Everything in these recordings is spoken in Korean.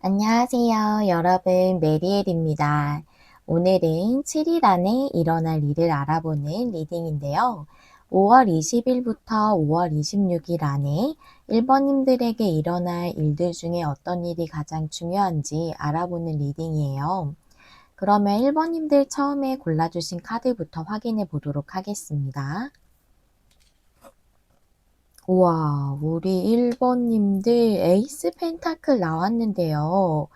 안녕하세요. 여러분, 메리엘입니다. 오늘은 7일 안에 일어날 일을 알아보는 리딩인데요. 5월 20일부터 5월 26일 안에 1번님들에게 일어날 일들 중에 어떤 일이 가장 중요한지 알아보는 리딩이에요. 그러면 1번님들 처음에 골라주신 카드부터 확인해 보도록 하겠습니다. 우와, 우리 1번님들 에이스 펜타클 나왔는데요.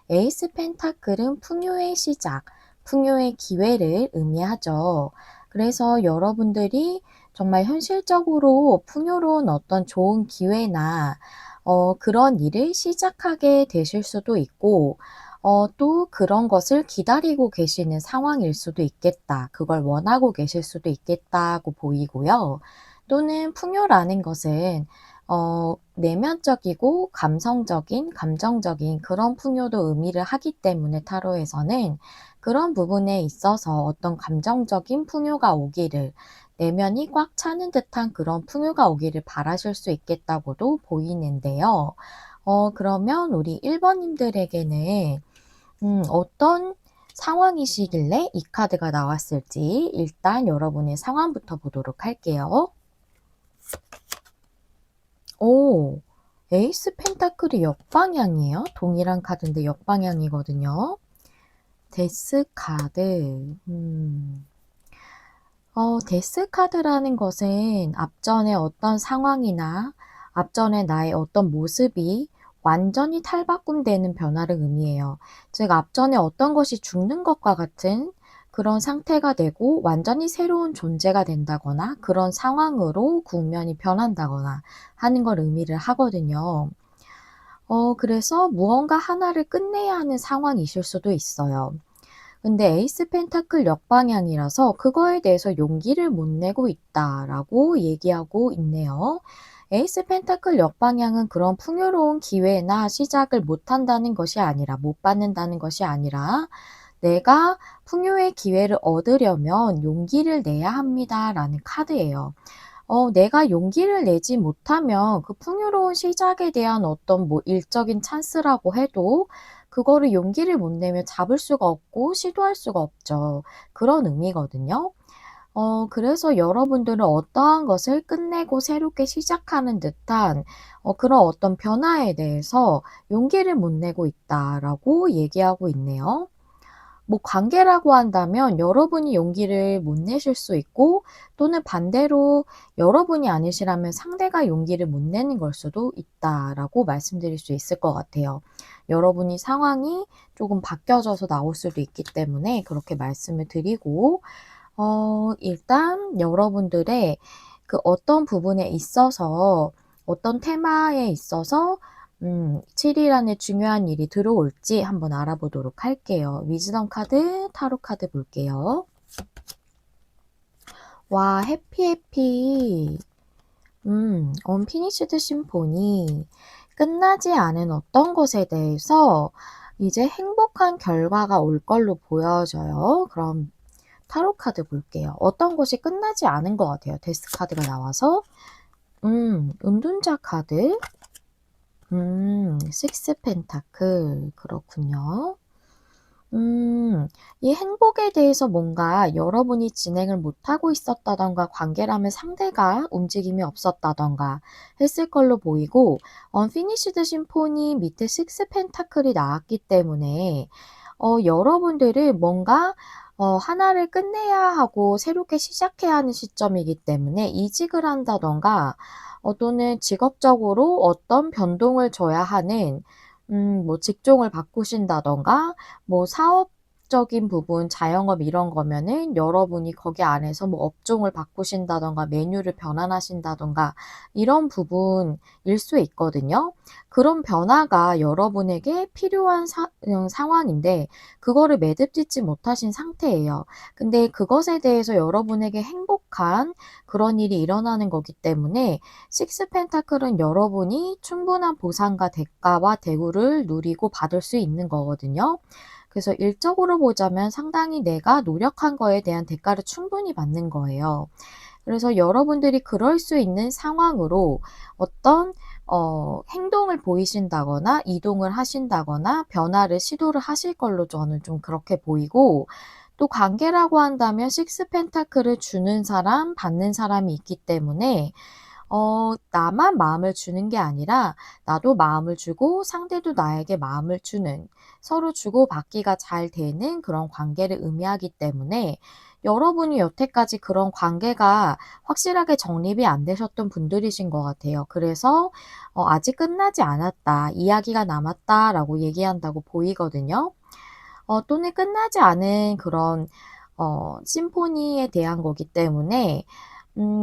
에이스 펜타클은 풍요의 시작, 풍요의 기회를 의미하죠. 그래서 여러분들이 정말 현실적으로 풍요로운 어떤 좋은 기회나 그런 일을 시작하게 되실 수도 있고, 또 그런 것을 기다리고 계시는 상황일 수도 있겠다. 그걸 원하고 계실 수도 있겠다고 보이고요. 또는 풍요라는 것은 내면적이고 감성적인, 감정적인 그런 풍요도 의미를 하기 때문에 타로에서는 그런 부분에 있어서 어떤 감정적인 풍요가 오기를, 내면이 꽉 차는 듯한 그런 풍요가 오기를 바라실 수 있겠다고도 보이는데요. 그러면 우리 1번님들에게는 어떤 상황이시길래 이 카드가 나왔을지 일단 여러분의 상황부터 보도록 할게요. 오, 에이스 펜타클이 역방향이에요. 동일한 카드인데 역방향이거든요. 데스 카드. 데스 카드라는 것은 앞전에 어떤 상황이나 앞전에 나의 어떤 모습이 완전히 탈바꿈되는 변화를 의미해요. 즉, 앞전에 어떤 것이 죽는 것과 같은 그런 상태가 되고 완전히 새로운 존재가 된다거나 그런 상황으로 국면이 변한다거나 하는 걸 의미를 하거든요. 그래서 무언가 하나를 끝내야 하는 상황이실 수도 있어요. 근데 에이스 펜타클 역방향이라서 그거에 대해서 용기를 못 내고 있다라고 얘기하고 있네요. 에이스 펜타클 역방향은 그런 풍요로운 기회나 시작을 못 한다는 것이 아니라, 못 받는다는 것이 아니라, 내가 풍요의 기회를 얻으려면 용기를 내야 합니다라는 카드예요. 내가 용기를 내지 못하면 그 풍요로운 시작에 대한 어떤 일적인 찬스라고 해도 그거를 용기를 못 내면 잡을 수가 없고 시도할 수가 없죠. 그런 의미거든요. 그래서 여러분들은 어떠한 것을 끝내고 새롭게 시작하는 듯한 그런 어떤 변화에 대해서 용기를 못 내고 있다라고 얘기하고 있네요. 관계라고 한다면 여러분이 용기를 못 내실 수 있고, 또는 반대로 여러분이 아니시라면 상대가 용기를 못 내는 걸 수도 있다라고 말씀드릴 수 있을 것 같아요. 여러분이 상황이 조금 바뀌어져서 나올 수도 있기 때문에 그렇게 말씀을 드리고, 일단 여러분들의 그 어떤 부분에 있어서, 어떤 테마에 있어서 7일 안에 중요한 일이 들어올지 한번 알아보도록 할게요. 위즈덤 카드, 타로 카드 볼게요. 와, 해피. 언피니시드 심포니. 끝나지 않은 어떤 것에 대해서 이제 행복한 결과가 올 걸로 보여져요. 그럼 타로 카드 볼게요. 어떤 것이 끝나지 않은 것 같아요. 데스 카드가 나와서. 은둔자 카드. 식스 펜타클. 그렇군요. 이 행복에 대해서 뭔가 여러분이 진행을 못하고 있었다던가, 관계라면 상대가 움직임이 없었다던가 했을 걸로 보이고, 언피니시드 심포니 밑에 식스 펜타클이 나왔기 때문에 여러분들은 뭔가 하나를 끝내야 하고 새롭게 시작해야 하는 시점이기 때문에 이직을 한다던가, 또는 직업적으로 어떤 변동을 줘야 하는 직종을 바꾸신다던가, 사업적인 부분, 자영업 이런 거면은 여러분이 거기 안에서 업종을 바꾸신다던가 메뉴를 변환하신다던가 이런 부분일 수 있거든요. 그런 변화가 여러분에게 필요한 상황인데 그거를 매듭짓지 못하신 상태예요. 근데 그것에 대해서 여러분에게 행복한 그런 일이 일어나는 거기 때문에 식스 펜타클은 여러분이 충분한 보상과 대가와 대우를 누리고 받을 수 있는 거거든요. 그래서 일적으로 보자면 상당히 내가 노력한 거에 대한 대가를 충분히 받는 거예요. 그래서 여러분들이 그럴 수 있는 상황으로 어떤 행동을 보이신다거나 이동을 하신다거나 변화를 시도를 하실 걸로 저는 좀 그렇게 보이고, 또 관계라고 한다면 식스 펜타클을 주는 사람, 받는 사람이 있기 때문에 나만 마음을 주는 게 아니라 나도 마음을 주고 상대도 나에게 마음을 주는, 서로 주고받기가 잘 되는 그런 관계를 의미하기 때문에, 여러분이 여태까지 그런 관계가 확실하게 정립이 안 되셨던 분들이신 것 같아요. 그래서 "아직 끝나지 않았다. 이야기가 남았다."라고 얘기한다고 보이거든요. 또는 끝나지 않은 그런 심포니에 대한 거기 때문에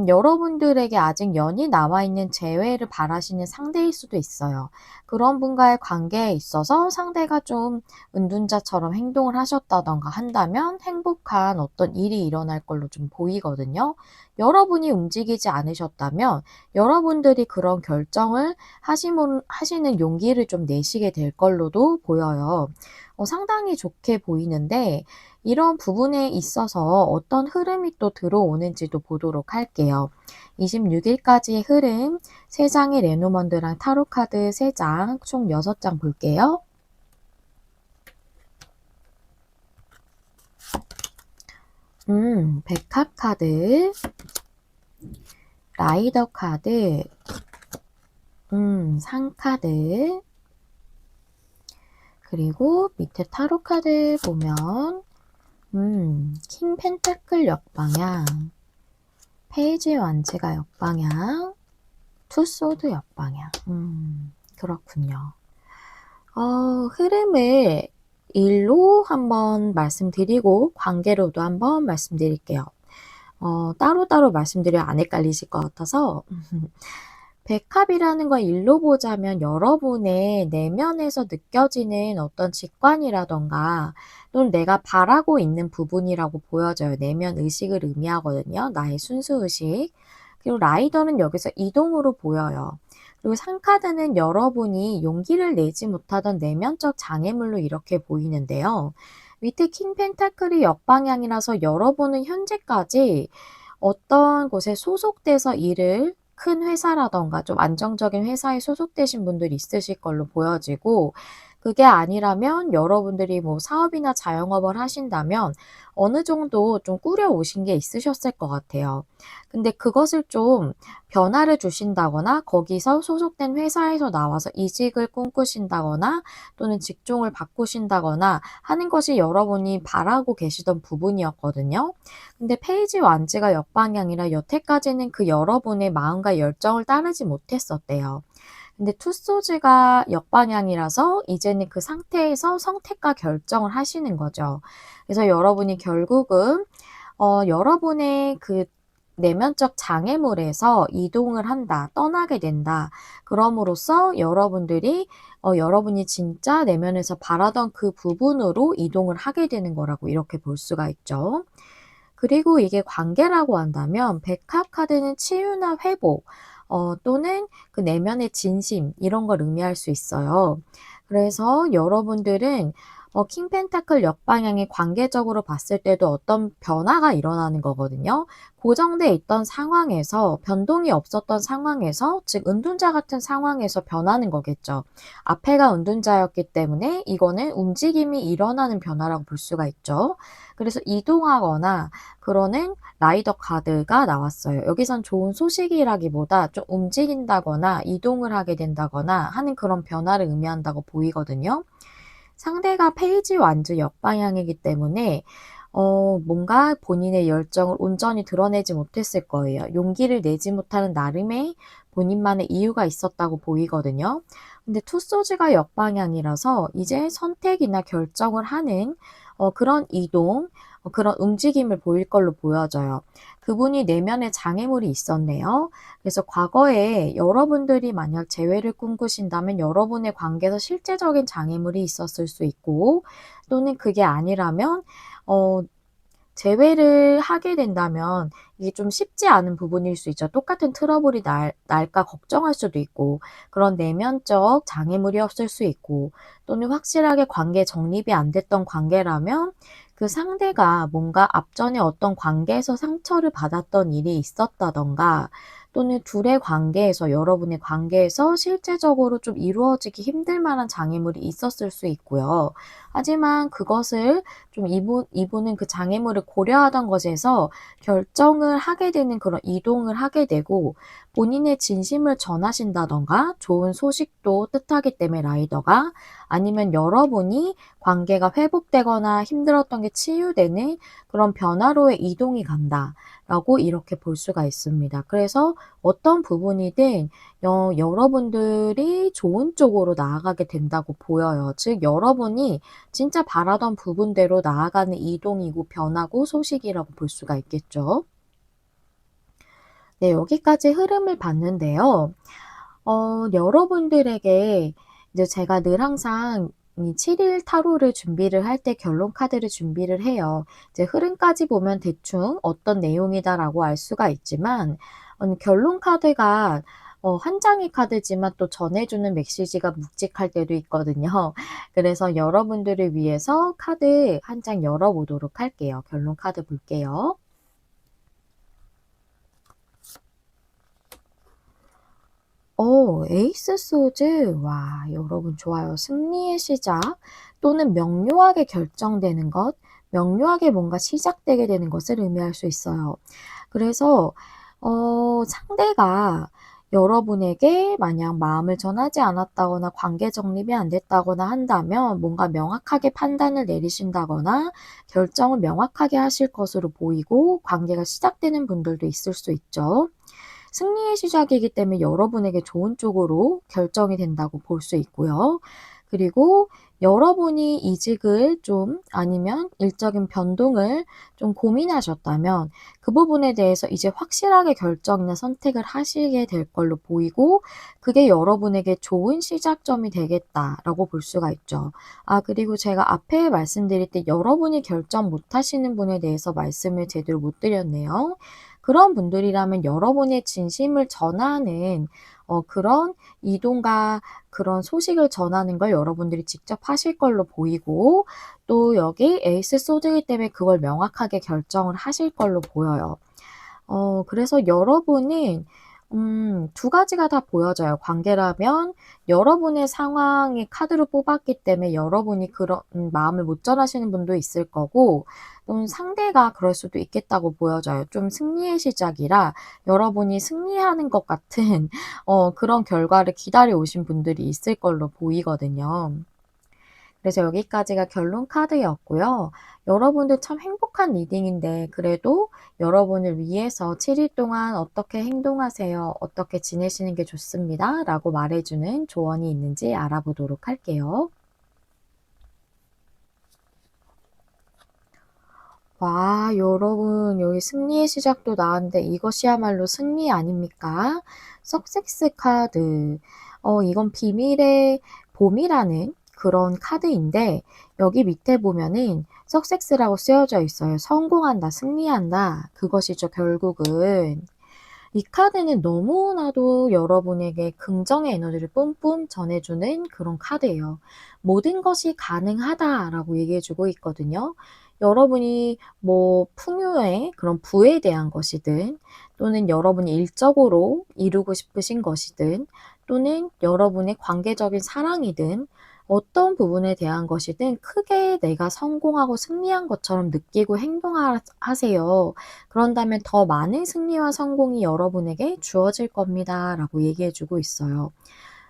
여러분들에게 아직 연이 남아 있는 재회를 바라시는 상대일 수도 있어요. 그런 분과의 관계에 있어서 상대가 좀 은둔자처럼 행동을 하셨다든가 한다면 행복한 어떤 일이 일어날 걸로 좀 보이거든요. 여러분이 움직이지 않으셨다면 여러분들이 그런 결정을 하시는 용기를 좀 내시게 될 걸로도 보여요. 상당히 좋게 보이는데, 이런 부분에 있어서 어떤 흐름이 또 들어오는지도 보도록 할게요. 26일까지의 흐름, 3장의 레노먼드랑 타로카드 3장, 총 6장 볼게요. 백합 카드, 라이더 카드, 상 카드, 그리고 밑에 타로 카드 보면 킹 펜타클 역방향, 페이지 완즈가 역방향, 투소드 역방향. 그렇군요. 흐름을 일로 한번 말씀드리고 관계로도 한번 말씀드릴게요. 따로따로 말씀드려야 안 헷갈리실 것 같아서. 백합이라는 걸 일로 보자면 여러분의 내면에서 느껴지는 어떤 직관이라던가 또는 내가 바라고 있는 부분이라고 보여져요. 내면 의식을 의미하거든요. 나의 순수 의식. 그리고 라이더는 여기서 이동으로 보여요. 그리고 상카드는 여러분이 용기를 내지 못하던 내면적 장애물로 이렇게 보이는데요. 밑에 킹 펜타클이 역방향이라서 여러분은 현재까지 어떤 곳에 소속돼서 일을, 큰 회사라던가 좀 안정적인 회사에 소속되신 분들이 있으실 걸로 보여지고, 그게 아니라면 여러분들이 뭐 사업이나 자영업을 하신다면 어느 정도 좀 꾸려오신 게 있으셨을 것 같아요. 근데 그것을 좀 변화를 주신다거나 거기서 소속된 회사에서 나와서 이직을 꿈꾸신다거나 또는 직종을 바꾸신다거나 하는 것이 여러분이 바라고 계시던 부분이었거든요. 근데 페이지 완즈가 역방향이라 여태까지는 그 여러분의 마음과 열정을 따르지 못했었대요. 근데 투소즈가 역방향이라서 이제는 그 상태에서 선택과 결정을 하시는 거죠. 그래서 여러분이 결국은 여러분의 그 내면적 장애물에서 이동을 한다, 떠나게 된다. 그럼으로써 여러분들이 여러분이 진짜 내면에서 바라던 그 부분으로 이동을 하게 되는 거라고 이렇게 볼 수가 있죠. 그리고 이게 관계라고 한다면 백합 카드는 치유나 회복, 또는 그 내면의 진심 이런 걸 의미할 수 있어요. 그래서 여러분들은 킹 펜타클 역방향이 관계적으로 봤을 때도 어떤 변화가 일어나는 거거든요. 고정돼 있던 상황에서 변동이 없었던 상황에서, 즉 은둔자 같은 상황에서 변하는 거겠죠. 앞에가 은둔자였기 때문에 이거는 움직임이 일어나는 변화라고 볼 수가 있죠. 그래서 이동하거나 그러는 라이더 카드가 나왔어요. 여기선 좋은 소식이라기보다 좀 움직인다거나 이동을 하게 된다거나 하는 그런 변화를 의미한다고 보이거든요. 상대가 페이지 완즈 역방향이기 때문에 뭔가 본인의 열정을 온전히 드러내지 못했을 거예요. 용기를 내지 못하는 나름의 본인만의 이유가 있었다고 보이거든요. 근데 투소즈가 역방향이라서 이제 선택이나 결정을 하는 그런 이동, 그런 움직임을 보일 걸로 보여져요. 그분이 내면에 장애물이 있었네요. 그래서 과거에 여러분들이 만약 재회를 꿈꾸신다면 여러분의 관계에서 실제적인 장애물이 있었을 수 있고, 또는 그게 아니라면 재회를 하게 된다면 이게 좀 쉽지 않은 부분일 수 있죠. 똑같은 트러블이 날까 걱정할 수도 있고, 그런 내면적 장애물이 없을 수 있고, 또는 확실하게 관계 정립이 안 됐던 관계라면 그 상대가 뭔가 앞전에 어떤 관계에서 상처를 받았던 일이 있었다던가, 또는 둘의 관계에서 여러분의 관계에서 실제적으로 좀 이루어지기 힘들 만한 장애물이 있었을 수 있고요. 하지만 그것을 좀 이분은 그 장애물을 고려하던 것에서 결정을 하게 되는 그런 이동을 하게 되고 본인의 진심을 전하신다든가 좋은 소식도 뜻하기 때문에 라이더가 아니면 여러분이 관계가 회복되거나 힘들었던 게 치유되는 그런 변화로의 이동이 간다라고 이렇게 볼 수가 있습니다. 그래서 어떤 부분이든 여러분들이 좋은 쪽으로 나아가게 된다고 보여요. 즉 여러분이 진짜 바라던 부분대로 나아가는 이동이고 변화고 소식이라고 볼 수가 있겠죠. 네, 여기까지 흐름을 봤는데요. 여러분들에게 이제 제가 늘 항상 이 7일 타로를 준비를 할 때 결론 카드를 준비를 해요. 이제 흐름까지 보면 대충 어떤 내용이다라고 알 수가 있지만 결론 카드가 한 장의 카드지만 또 전해주는 메시지가 묵직할 때도 있거든요. 그래서 여러분들을 위해서 카드 한 장 열어보도록 할게요. 결론 카드 볼게요. 에이스 소드. 와, 여러분 좋아요. 승리의 시작 또는 명료하게 결정되는 것, 명료하게 뭔가 시작되게 되는 것을 의미할 수 있어요. 그래서 상대가 여러분에게 만약 마음을 전하지 않았다거나 관계 정립이 안 됐다거나 한다면 뭔가 명확하게 판단을 내리신다거나 결정을 명확하게 하실 것으로 보이고 관계가 시작되는 분들도 있을 수 있죠. 승리의 시작이기 때문에 여러분에게 좋은 쪽으로 결정이 된다고 볼 수 있고요. 그리고 여러분이 이직을 좀 아니면 일적인 변동을 좀 고민하셨다면 그 부분에 대해서 이제 확실하게 결정이나 선택을 하시게 될 걸로 보이고 그게 여러분에게 좋은 시작점이 되겠다라고 볼 수가 있죠. 그리고 제가 앞에 말씀드릴 때 여러분이 결정 못 하시는 분에 대해서 말씀을 제대로 못 드렸네요. 그런 분들이라면 여러분의 진심을 전하는 그런 이동과 그런 소식을 전하는 걸 여러분들이 직접 하실 걸로 보이고 또 여기 에이스 소드이기 때문에 그걸 명확하게 결정을 하실 걸로 보여요. 그래서 여러분은 두 가지가 다 보여져요. 관계라면 여러분의 상황의 카드로 뽑았기 때문에 여러분이 그런 마음을 못 전하시는 분도 있을 거고 또는 상대가 그럴 수도 있겠다고 보여져요. 좀 승리의 시작이라 여러분이 승리하는 것 같은 그런 결과를 기다려 오신 분들이 있을 걸로 보이거든요. 그래서 여기까지가 결론 카드였고요. 여러분들 참 행복한 리딩인데 그래도 여러분을 위해서 7일 동안 어떻게 행동하세요? 어떻게 지내시는 게 좋습니다. 라고 말해주는 조언이 있는지 알아보도록 할게요. 와, 여러분, 여기 승리의 시작도 나왔는데 이것이야말로 승리 아닙니까? 석섹스 카드. 이건 비밀의 봄이라는 그런 카드인데, 여기 밑에 보면은 석섹스라고 쓰여져 있어요. 성공한다, 승리한다. 그것이죠, 결국은. 이 카드는 너무나도 여러분에게 긍정의 에너지를 뿜뿜 전해주는 그런 카드예요. 모든 것이 가능하다라고 얘기해주고 있거든요. 여러분이 뭐 풍요의 그런 부에 대한 것이든 또는 여러분이 일적으로 이루고 싶으신 것이든 또는 여러분의 관계적인 사랑이든 어떤 부분에 대한 것이든 크게 내가 성공하고 승리한 것처럼 느끼고 행동하세요. 그런다면 더 많은 승리와 성공이 여러분에게 주어질 겁니다. 라고 얘기해 주고 있어요.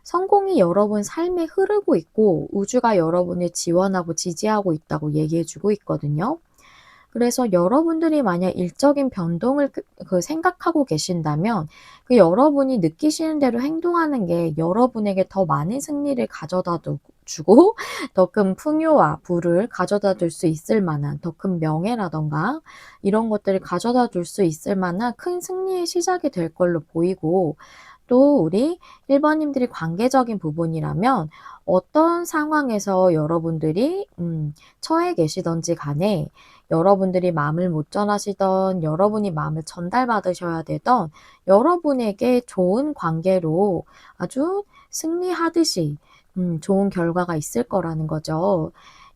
성공이 여러분 삶에 흐르고 있고 우주가 여러분을 지원하고 지지하고 있다고 얘기해 주고 있거든요. 그래서 여러분들이 만약 일적인 변동을 생각하고 계신다면 그 여러분이 느끼시는 대로 행동하는 게 여러분에게 더 많은 승리를 가져다 주고 더 큰 풍요와 부를 가져다 줄 수 있을 만한 더 큰 명예라든가 이런 것들을 가져다 줄 수 있을 만한 큰 승리의 시작이 될 걸로 보이고 또 우리 1 번님들이 관계적인 부분이라면 어떤 상황에서 여러분들이 처해 계시든지 간에 여러분들이 마음을 못 전하시던 여러분이 마음을 전달받으셔야 되던 여러분에게 좋은 관계로 아주 승리하듯이 좋은 결과가 있을 거라는 거죠.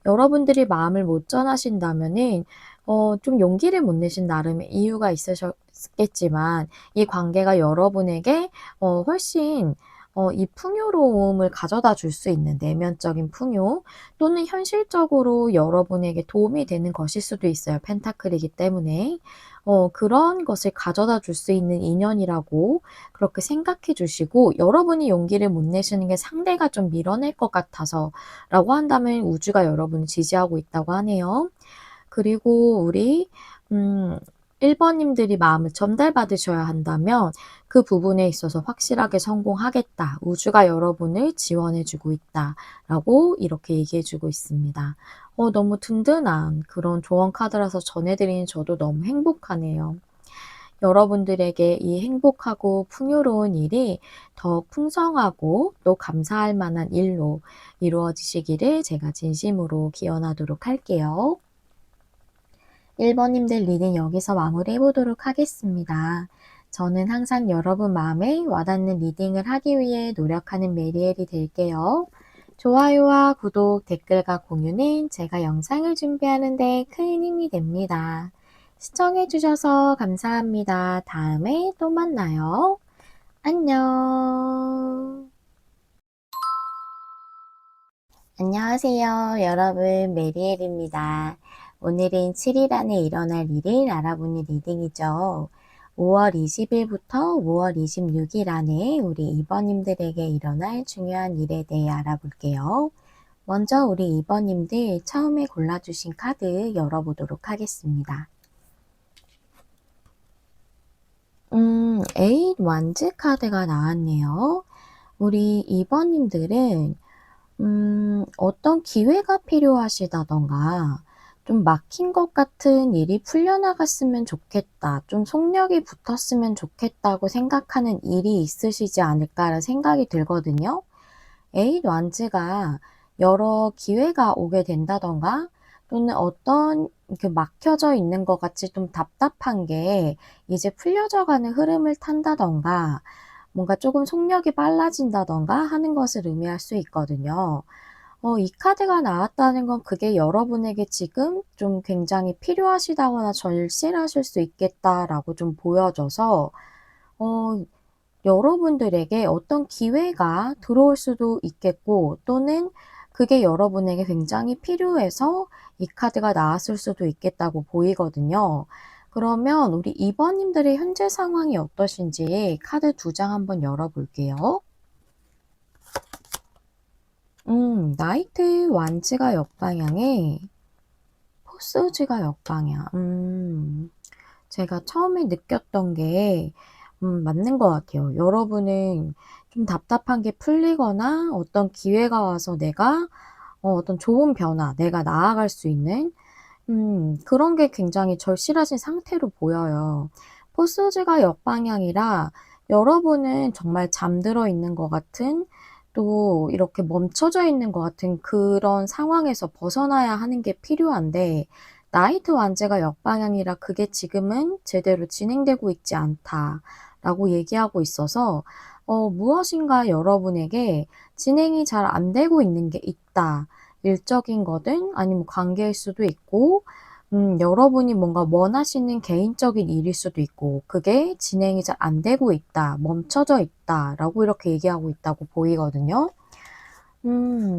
여러분들이 마음을 못 전하신다면은 좀 용기를 못 내신 나름의 이유가 있겠지만 이 관계가 여러분에게 훨씬 이 풍요로움을 가져다 줄 수 있는 내면적인 풍요 또는 현실적으로 여러분에게 도움이 되는 것일 수도 있어요. 펜타클이기 때문에. 그런 것을 가져다 줄 수 있는 인연이라고 그렇게 생각해 주시고 여러분이 용기를 못 내시는 게 상대가 좀 밀어낼 것 같아서라고 한다면 우주가 여러분을 지지하고 있다고 하네요. 그리고 우리 1 번님들이 마음을 전달받으셔야 한다면 그 부분에 있어서 확실하게 성공하겠다. 우주가 여러분을 지원해 주고 있다라고 이렇게 얘기해 주고 있습니다. 너무 든든한 그런 조언 카드라서 전해 드리는 저도 너무 행복하네요. 여러분들에게 이 행복하고 풍요로운 일이 더 풍성하고 또 감사할 만한 일로 이루어지시기를 제가 진심으로 기원하도록 할게요. 1 번님들 리딩 여기서 마무리해 보도록 하겠습니다. 저는 항상 여러분 마음에 와닿는 리딩을 하기 위해 노력하는 메리엘이 될게요. 좋아요와 구독, 댓글과 공유는 제가 영상을 준비하는 데 큰 힘이 됩니다. 시청해 주셔서 감사합니다. 다음에 또 만나요. 안녕. 안녕하세요. 여러분, 메리엘입니다. 오늘은 7일 안에 일어날 일을 알아보는 리딩이죠. 5월 20일부터 5월 26일 안에 우리 2번님들에게 일어날 중요한 일에 대해 알아볼게요. 먼저 우리 2번님들 처음에 골라주신 카드 열어보도록 하겠습니다. 8 완즈 카드가 나왔네요. 우리 2번님들은 어떤 기회가 필요하시다던가 좀 막힌 것 같은 일이 풀려나갔으면 좋겠다. 좀 속력이 붙었으면 좋겠다고 생각하는 일이 있으시지 않을까라는 생각이 들거든요. 에잇 완즈가 여러 기회가 오게 된다던가 또는 어떤 그 막혀져 있는 것 같이 좀 답답한 게 이제 풀려져 가는 흐름을 탄다던가 뭔가 조금 속력이 빨라진다던가 하는 것을 의미할 수 있거든요. 이 카드가 나왔다는 건 그게 여러분에게 지금 좀 굉장히 필요하시다거나 절실하실 수 있겠다라고 좀 보여져서 어 여러분들에게 어떤 기회가 들어올 수도 있겠고 또는 그게 여러분에게 굉장히 필요해서 이 카드가 나왔을 수도 있겠다고 보이거든요. 그러면 우리 2번님들의 현재 상황이 어떠신지 카드 2장 한번 열어볼게요. 나이트 완즈가 역방향에 포스즈가 역방향. 제가 처음에 느꼈던 게 맞는 것 같아요. 여러분은 좀 답답한 게 풀리거나 어떤 기회가 와서 내가 어떤 좋은 변화, 내가 나아갈 수 있는 그런 게 굉장히 절실하신 상태로 보여요. 포스즈가 역방향이라 여러분은 정말 잠들어 있는 것 같은 또 이렇게 멈춰져 있는 것 같은 그런 상황에서 벗어나야 하는 게 필요한데 나이트 완제가 역방향이라 그게 지금은 제대로 진행되고 있지 않다라고 얘기하고 있어서 무엇인가 여러분에게 진행이 잘 안 되고 있는 게 있다. 일적인 거든 아니면 관계일 수도 있고 여러분이 뭔가 원하시는 개인적인 일일 수도 있고 그게 진행이 잘 안 되고 있다. 멈춰져 있다라고 이렇게 얘기하고 있다고 보이거든요.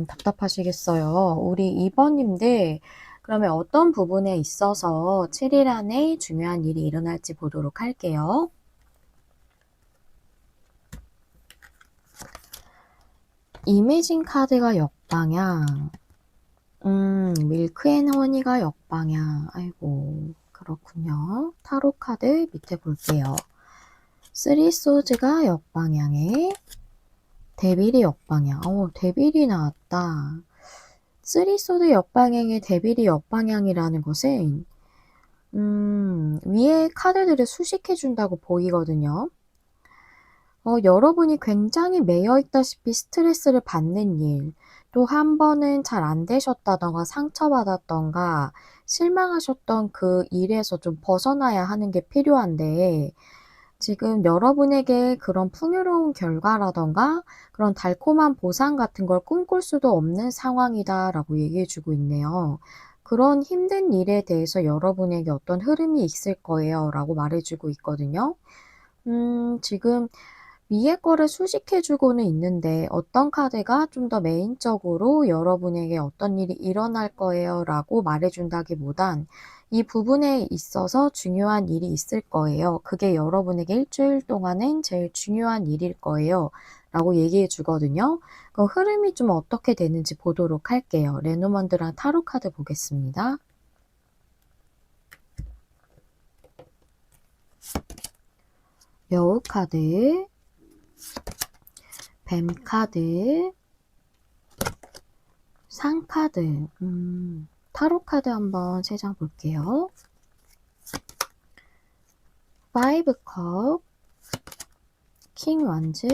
답답하시겠어요. 우리 2번님들 그러면 어떤 부분에 있어서 7일 안에 중요한 일이 일어날지 보도록 할게요. 이미진 카드가 역방향. 밀크 앤 허니가 역방향. 아이고, 그렇군요. 타로 카드 밑에 볼게요. 쓰리 소즈가 역방향에 데빌이 역방향. 데빌이 나왔다. 쓰리 소드 역방향에 데빌이 역방향이라는 것은 위에 카드들을 수식해 준다고 보이거든요. 여러분이 굉장히 매여 있다시피 스트레스를 받는 일, 또 한 번은 잘 안 되셨다던가 상처받았던가 실망하셨던 그 일에서 좀 벗어나야 하는 게 필요한데 지금 여러분에게 그런 풍요로운 결과라던가 그런 달콤한 보상 같은 걸 꿈꿀 수도 없는 상황이다라고 얘기해 주고 있네요. 그런 힘든 일에 대해서 여러분에게 어떤 흐름이 있을 거예요 라고 말해주고 있거든요. 지금 위에 거를 수식해 주고는 있는데 어떤 카드가 좀 더 메인적으로 여러분에게 어떤 일이 일어날 거예요 라고 말해준다기보단 이 부분에 있어서 중요한 일이 있을 거예요. 그게 여러분에게 일주일 동안은 제일 중요한 일일 거예요 라고 얘기해 주거든요. 그 흐름이 좀 어떻게 되는지 보도록 할게요. 레노먼드랑 타로 카드 보겠습니다. 여우 카드, 뱀 카드, 상 카드, 타로 카드 한번 3장 볼게요. 5 컵, 킹 완즈,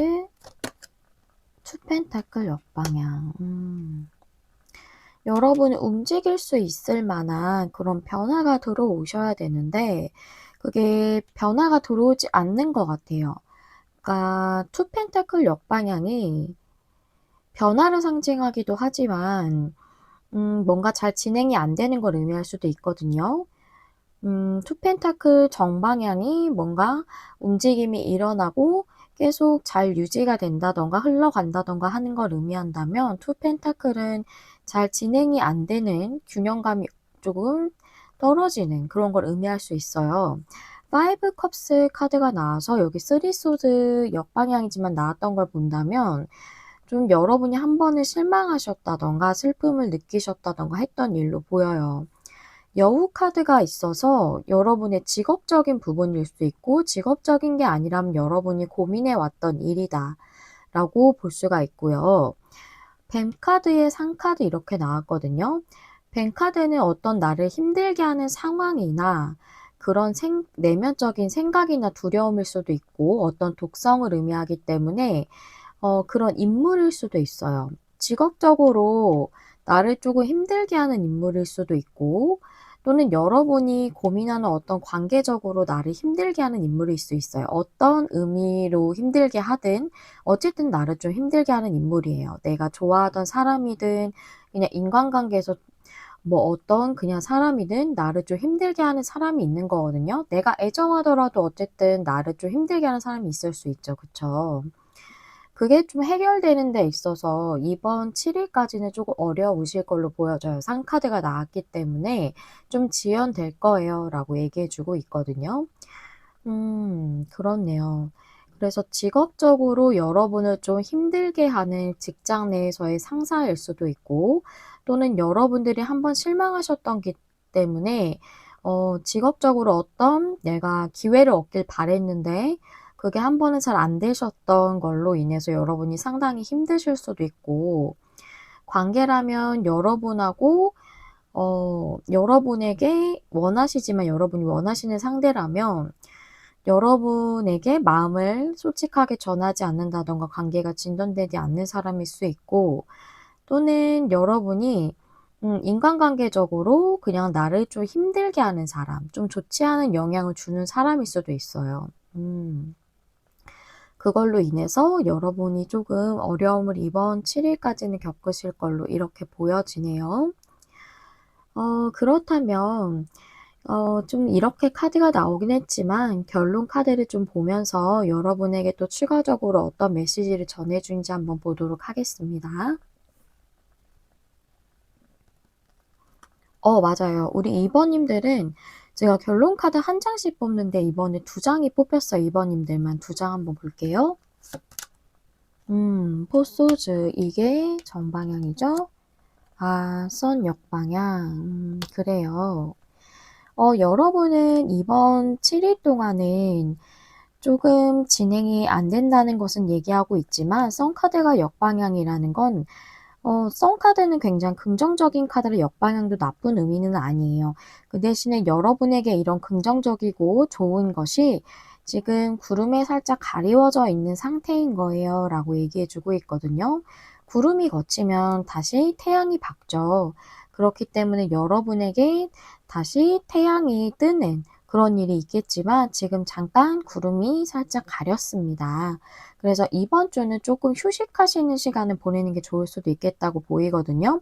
2 펜타클 역방향. 여러분이 움직일 수 있을 만한 그런 변화가 들어오셔야 되는데 그게 변화가 들어오지 않는 것 같아요. 그러니까 2 펜타클 역방향이 변화를 상징하기도 하지만 뭔가 잘 진행이 안 되는 걸 의미할 수도 있거든요. 2 펜타클 정방향이 뭔가 움직임이 일어나고 계속 잘 유지가 된다든가 흘러간다든가 하는 걸 의미한다면 2 펜타클은 잘 진행이 안 되는, 균형감이 조금 떨어지는 그런 걸 의미할 수 있어요. 5 컵스 카드가 나와서 여기 3 소드 역방향이지만 나왔던 걸 본다면 좀 여러분이 한 번은 실망하셨다든가 슬픔을 느끼셨다든가 했던 일로 보여요. 여우 카드가 있어서 여러분의 직업적인 부분일 수 있고 직업적인 게 아니라면 여러분이 고민해 왔던 일이다 라고 볼 수가 있고요. 뱀 카드에 상 카드 이렇게 나왔거든요. 뱀 카드는 어떤 나를 힘들게 하는 상황이나 그런 내면적인 생각이나 두려움일 수도 있고 어떤 독성을 의미하기 때문에 그런 인물일 수도 있어요. 직업적으로 나를 조금 힘들게 하는 인물일 수도 있고 또는 여러분이 고민하는 어떤 관계적으로 나를 힘들게 하는 인물일 수 있어요. 어떤 의미로 힘들게 하든 어쨌든 나를 좀 힘들게 하는 인물이에요. 내가 좋아하던 사람이든 그냥 인간관계에서 뭐 어떤 그냥 사람이든 나를 좀 힘들게 하는 사람이 있는 거거든요. 내가 애정하더라도 어쨌든 나를 좀 힘들게 하는 사람이 있을 수 있죠. 그쵸? 그게 좀 해결되는 데 있어서 이번 7 일까지는 조금 어려우실 걸로 보여져요. 상카드가 나왔기 때문에 좀 지연될 거예요 라고 얘기해 주고 있거든요. 그렇네요. 그래서 직업적으로 여러분을 좀 힘들게 하는 직장 내에서의 상사일 수도 있고 또는 여러분들이 한번 실망하셨던 기 때문에 직업적으로 어떤 내가 기회를 얻길 바랬는데 그게 한 번은 잘 안 되셨던 걸로 인해서 여러분이 상당히 힘드실 수도 있고 관계라면 여러분하고 여러분에게 원하시지만 여러분이 원하시는 상대라면 여러분에게 마음을 솔직하게 전하지 않는다든가 관계가 진전되지 않는 사람일 수 있고 또는 여러분이 인간관계적으로 그냥 나를 좀 힘들게 하는 사람, 좀 좋지 않은 영향을 주는 사람일 수도 있어요. 그걸로 인해서 여러분이 조금 어려움을 이번 7 일까지는 겪으실 걸로 이렇게 보여지네요. 그렇다면 좀 이렇게 카드가 나오긴 했지만 결론 카드를 좀 보면서 여러분에게 또 추가적으로 어떤 메시지를 전해 주는지 한번 보도록 하겠습니다. 맞아요. 우리 2 번님들은 제가 결론 카드 1 장씩 뽑는데 이번에 2 장이 뽑혔어요. 2 번님들만 2 장 한번 볼게요. 포소즈 이게 정방향이죠? 선 역방향. 그래요. 여러분은 이번 7 일 동안은 조금 진행이 안 된다는 것은 얘기하고 있지만 선 카드가 역방향이라는 건 선 카드는 굉장히 긍정적인 카드라 역방향도 나쁜 의미는 아니에요. 그 대신에 여러분에게 이런 긍정적이고 좋은 것이 지금 구름에 살짝 가리워져 있는 상태인 거예요 라고 얘기해 주고 있거든요. 구름이 걷히면 다시 태양이 밝죠. 그렇기 때문에 여러분에게 다시 태양이 뜨는 그런 일이 있겠지만 지금 잠깐 구름이 살짝 가렸습니다. 그래서 이번 주는 조금 휴식하시는 시간을 보내는 게 좋을 수도 있겠다고 보이거든요.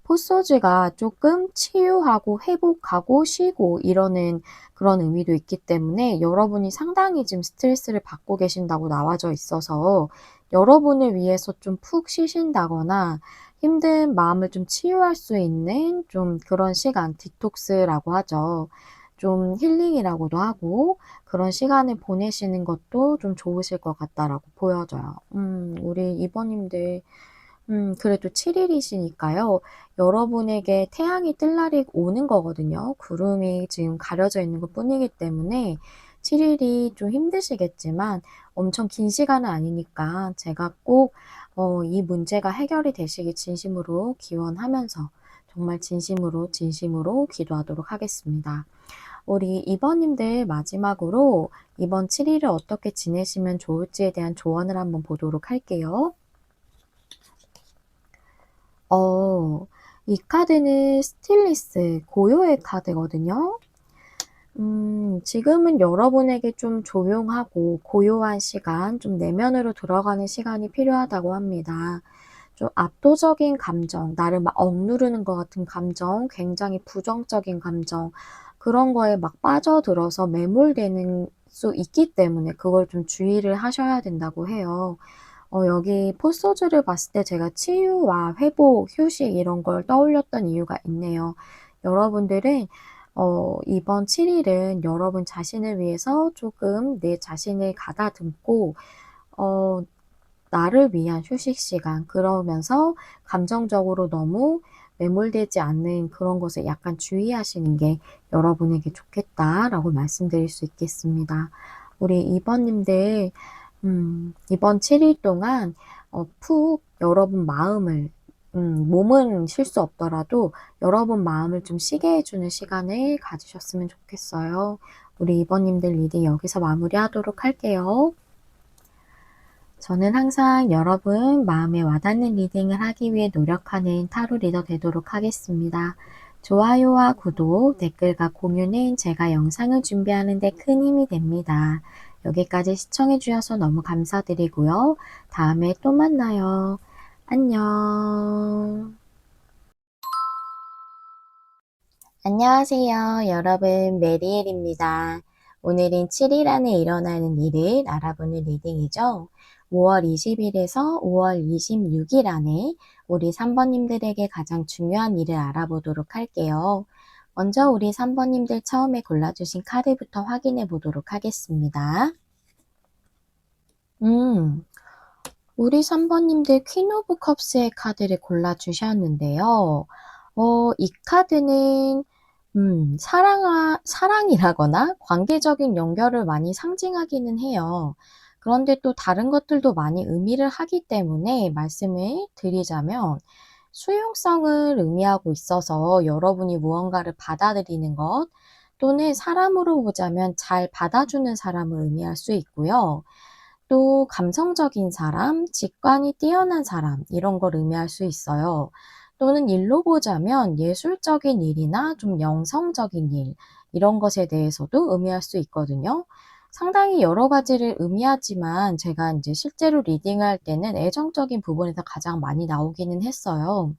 포소즈가 조금 치유하고 회복하고 쉬고 이러는 그런 의미도 있기 때문에 여러분이 상당히 지금 스트레스를 받고 계신다고 나와져 있어서 여러분을 위해서 좀 푹 쉬신다거나 힘든 마음을 좀 치유할 수 있는 좀 그런 시간, 디톡스라고 하죠. 좀 힐링이라고도 하고 그런 시간을 보내시는 것도 좀 좋으실 것 같다라고 보여져요. 우리 이번님들 그래도 7 일이시니까요. 여러분에게 태양이 뜰 날이 오는 거거든요. 구름이 지금 가려져 있는 것뿐이기 때문에 7 일이 좀 힘드시겠지만 엄청 긴 시간은 아니니까 제가 꼭 이 문제가 해결이 되시길 진심으로 기원하면서 정말 진심으로, 진심으로 기도하도록 하겠습니다. 우리 이번님들 마지막으로 이번 7 일을 어떻게 지내시면 좋을지에 대한 조언을 한번 보도록 할게요. 이 카드는 스틸리스, 고요의 카드거든요. 지금은 여러분에게 좀 조용하고 고요한 시간, 좀 내면으로 들어가는 시간이 필요하다고 합니다. 좀 압도적인 감정, 나를 막 억누르는 것 같은 감정, 굉장히 부정적인 감정, 그런 거에 막 빠져들어서 매몰되는 수 있기 때문에 그걸 좀 주의를 하셔야 된다고 해요. 여기 포소즈를 봤을 때 제가 치유와 회복, 휴식 이런 걸 떠올렸던 이유가 있네요. 여러분들은 이번 7 일은 여러분 자신을 위해서 조금 내 자신을 가다듬고 어 나를 위한 휴식 시간, 그러면서 감정적으로 너무 매몰되지 않는 그런 것에 약간 주의하시는 게 여러분에게 좋겠다라고 말씀드릴 수 있겠습니다. 우리 이번님들 이번 7일 동안 푹 여러분 마음을 몸은 쉴 수 없더라도 여러분 마음을 좀 쉬게 해 주는 시간을 가지셨으면 좋겠어요. 우리 이번님들 리딩 여기서 마무리하도록 할게요. 저는 항상 여러분 마음에 와닿는 리딩을 하기 위해 노력하는 타로 리더 되도록 하겠습니다. 좋아요와 구독, 댓글과 공유는 제가 영상을 준비하는 데 큰 힘이 됩니다. 여기까지 시청해 주셔서 너무 감사드리고요. 다음에 또 만나요. 안녕. 안녕하세요. 여러분, 메리엘입니다. 오늘은 7일 안에 일어나는 일을 알아보는 리딩이죠. 5월 20일에서 5월 26일 안에 우리 3번님들에게 가장 중요한 일을 알아보도록 할게요. 먼저 우리 3번님들 처음에 골라주신 카드부터 확인해 보도록 하겠습니다. 우리 3번님들 퀸 오브 컵스의 카드를 골라주셨는데요. 이 카드는 사랑이라거나 관계적인 연결을 많이 상징하기는 해요. 그런데 또 다른 것들도 많이 의미를 하기 때문에 말씀을 드리자면 수용성을 의미하고 있어서 여러분이 무언가를 받아들이는 것 또는 사람으로 보자면 잘 받아주는 사람을 의미할 수 있고요. 또 감성적인 사람, 직관이 뛰어난 사람 이런 걸 의미할 수 있어요. 또는 일로 보자면 예술적인 일이나 좀 영성적인 일 이런 것에 대해서도 의미할 수 있거든요. 상당히 여러 가지를 의미하지만 제가 이제 실제로 리딩을 할 때는 애정적인 부분에서 가장 많이 나오기는 했어요.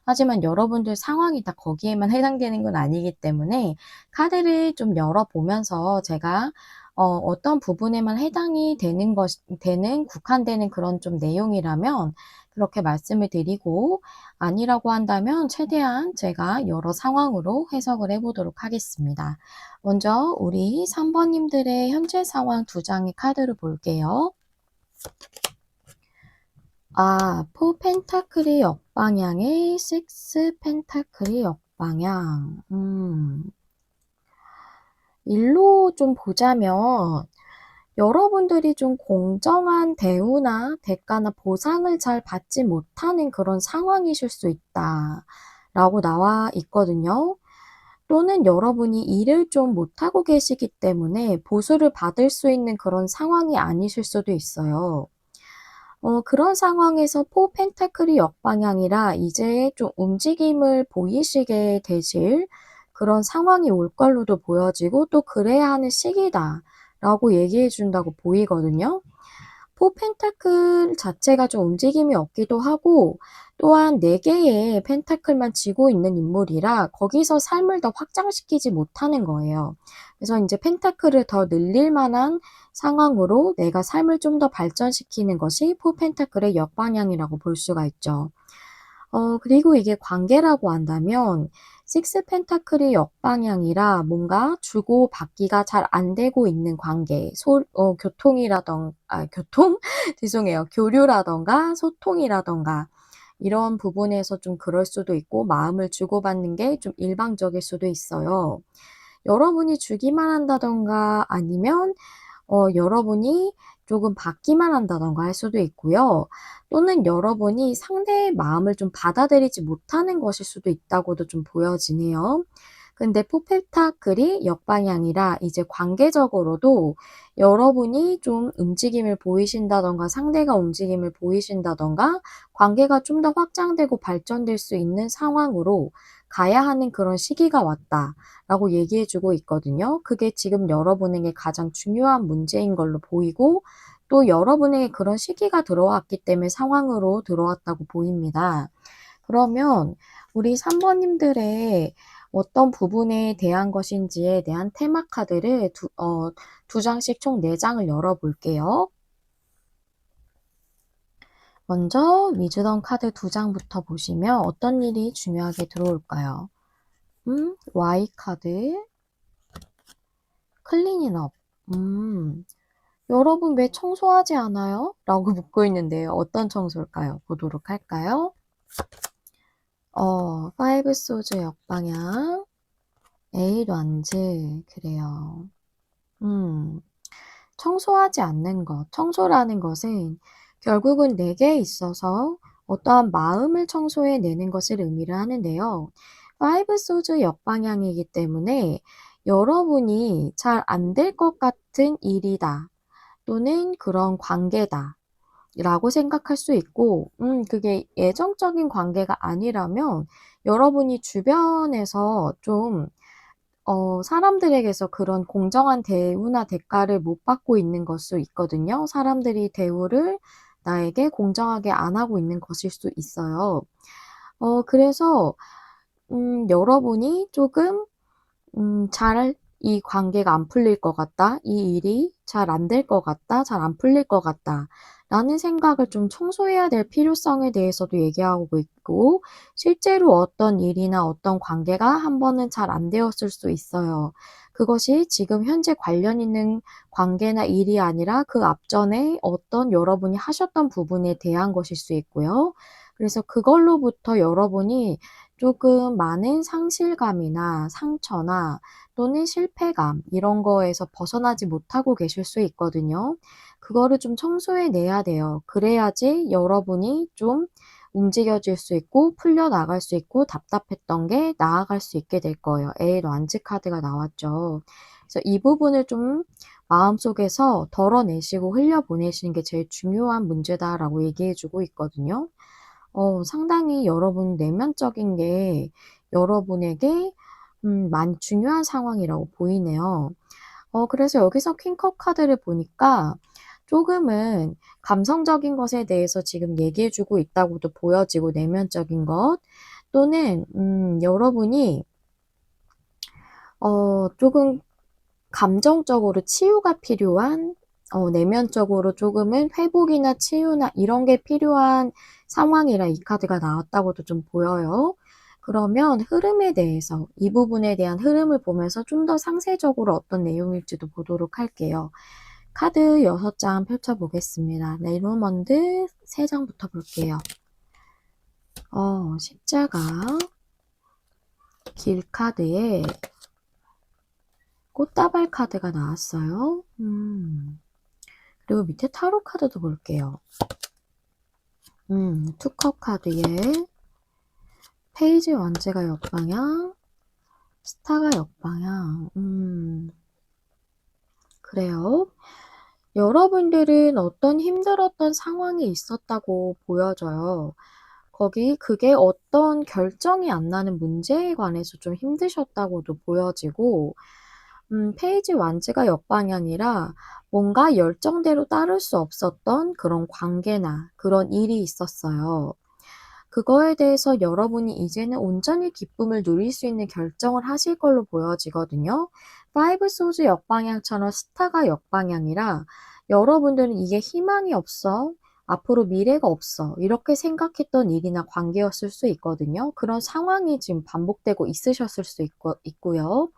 하지만 여러분들 상황이 다 거기에만 해당되는 건 아니기 때문에 카드를 좀 열어보면서 제가 어떤 부분에만 해당이 되는 국한되는 그런 좀 내용이라면 그렇게 말씀을 드리고 아니라고 한다면 최대한 제가 여러 상황으로 해석을 해 보도록 하겠습니다. 먼저 우리 3번님들의 현재 상황 두 장의 카드를 볼게요. 포 펜타클이 역방향에 식스 펜타클이 역방향. 일로 좀 보자면 여러분들이 좀 공정한 대우나 대가나 보상을 잘 받지 못하는 그런 상황이실 수 있다라고 나와 있거든요. 또는 여러분이 일을 좀 못하고 계시기 때문에 보수를 받을 수 있는 그런 상황이 아니실 수도 있어요. 그런 상황에서 포 펜타클이 역방향이라 이제 좀 움직임을 보이시게 되실 그런 상황이 올 걸로도 보여지고 또 그래야 하는 시기다라고 얘기해 준다고 보이거든요. 포 펜타클 자체가 좀 움직임이 없기도 하고 또한 4개의 펜타클만 쥐고 있는 인물이라 거기서 삶을 더 확장시키지 못하는 거예요. 그래서 이제 펜타클을 더 늘릴 만한 상황으로 내가 삶을 좀 더 발전시키는 것이 4 펜타클의 역방향이라고 볼 수가 있죠. 그리고 이게 관계라고 한다면 6 펜타클이 역방향이라 뭔가 주고받기가 잘 안 되고 있는 관계, 교통? 죄송해요. 교류라든가 소통이라든가 이런 부분에서 좀 그럴 수도 있고 마음을 주고받는 게 좀 일방적일 수도 있어요. 여러분이 주기만 한다든가 아니면 여러분이 조금 받기만 한다든가 할 수도 있고요. 또는 여러분이 상대의 마음을 좀 받아들이지 못하는 것일 수도 있다고도 좀 보여지네요. 근데 포펜타클이 역방향이라 이제 관계적으로도 여러분이 좀 움직임을 보이신다든가 상대가 움직임을 보이신다든가 관계가 좀 더 확장되고 발전될 수 있는 상황으로 가야 하는 그런 시기가 왔다라고 얘기해 주고 있거든요. 그게 지금 여러분에게 가장 중요한 문제인 걸로 보이고 또 여러분에게 그런 시기가 들어왔기 때문에 상황으로 들어왔다고 보입니다. 그러면 우리 3번님들의 어떤 부분에 대한 것인지에 대한 테마 카드를 두 장씩 총 4장을 열어볼게요. 먼저 위즈덤 카드 2장부터 보시면 어떤 일이 중요하게 들어올까요? Y 카드, 클리닝업. 여러분 왜 청소하지 않아요? 라고 묻고 있는데요. 어떤 청소일까요? 보도록 할까요? 5 소즈 역방향, 8 완즈, 그래요. 청소하지 않는 것. 청소라는 것은 결국은 내게 있어서 어떠한 마음을 청소해내는 것을 의미를 하는데요. 5 소즈 역방향이기 때문에 여러분이 잘 안 될 것 같은 일이다. 또는 그런 관계다. 라고 생각할 수 있고, 그게 애정적인 관계가 아니라면 여러분이 주변에서 좀 사람들에게서 그런 공정한 대우나 대가를 못 받고 있는 것도 있거든요. 사람들이 대우를 나에게 공정하게 안 하고 있는 것일 수 있어요. 그래서 여러분이 조금 잘 이 관계가 안 풀릴 것 같다. 이 일이 잘 안 될 것 같다. 잘 안 풀릴 것 같다. 라는 생각을 좀 청소해야 될 필요성에 대해서도 얘기하고 있고, 실제로 어떤 일이나 어떤 관계가 한 번은 잘 안 되었을 수 있어요. 그것이 지금 현재 관련 있는 관계나 일이 아니라 그 앞전에 어떤 여러분이 하셨던 부분에 대한 것일 수 있고요. 그래서 그걸로부터 여러분이 조금 많은 상실감이나 상처나 또는 실패감 이런 거에서 벗어나지 못하고 계실 수 있거든요. 그거를 좀 청소해 내야 돼요. 그래야지 여러분이 좀 움직여질 수 있고 풀려나갈 수 있고 답답했던 게 나아갈 수 있게 될 거예요. 에잇 완즈 카드가 나왔죠. 그래서 이 부분을 좀 마음속에서 덜어내시고 흘려보내시는 게 제일 중요한 문제다라고 얘기해 주고 있거든요. 상당히 여러분 내면적인 게 여러분에게 많이 중요한 상황이라고 보이네요. 그래서 여기서 퀸컵 카드를 보니까 조금은 감성적인 것에 대해서 지금 얘기해 주고 있다고도 보여지고 내면적인 것 또는 여러분이 조금 감정적으로 치유가 필요한 내면적으로 조금은 회복이나 치유나 이런 게 필요한 상황이라 이 카드가 나왔다고도 좀 보여요. 그러면 흐름에 대해서 이 부분에 대한 흐름을 보면서 좀 더 상세적으로 어떤 내용일지도 보도록 할게요. 카드 6장 펼쳐보겠습니다. 네로먼드 3장부터 볼게요. 십자가, 길 카드에 꽃다발 카드가 나왔어요. 그리고 밑에 타로 카드도 볼게요. 투컵 카드에 페이지 원제가 역방향, 스타가 역방향. 그래요. 여러분들은 어떤 힘들었던 상황이 있었다고 보여져요. 그게 어떤 결정이 안 나는 문제에 관해서 좀 힘드셨다고도 보여지고, 페이지 완즈가 역방향이라 뭔가 열정대로 따를 수 없었던 그런 관계나 그런 일이 있었어요. 그거에 대해서 여러분이 이제는 온전히 기쁨을 누릴 수 있는 결정을 하실 걸로 보여지거든요. 5 소즈 역방향처럼 스타가 역방향이라 여러분들은 이게 희망이 없어, 앞으로 미래가 없어 이렇게 생각했던 일이나 관계였을 수 있거든요. 그런 상황이 지금 반복되고 있으셨을 수 있고요.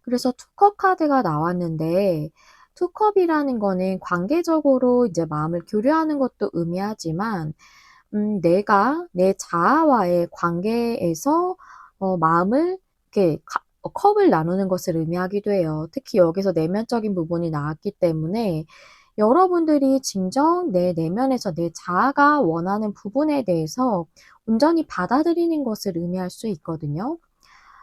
그래서 투컵 카드가 나왔는데 투컵이라는 거는 관계적으로 이제 마음을 교류하는 것도 의미하지만 내가 내 자아와의 관계에서 마음을 이렇게 컵을 나누는 것을 의미하기도 해요. 특히 여기서 내면적인 부분이 나왔기 때문에 여러분들이 진정 내 내면에서 내 자아가 원하는 부분에 대해서 온전히 받아들이는 것을 의미할 수 있거든요.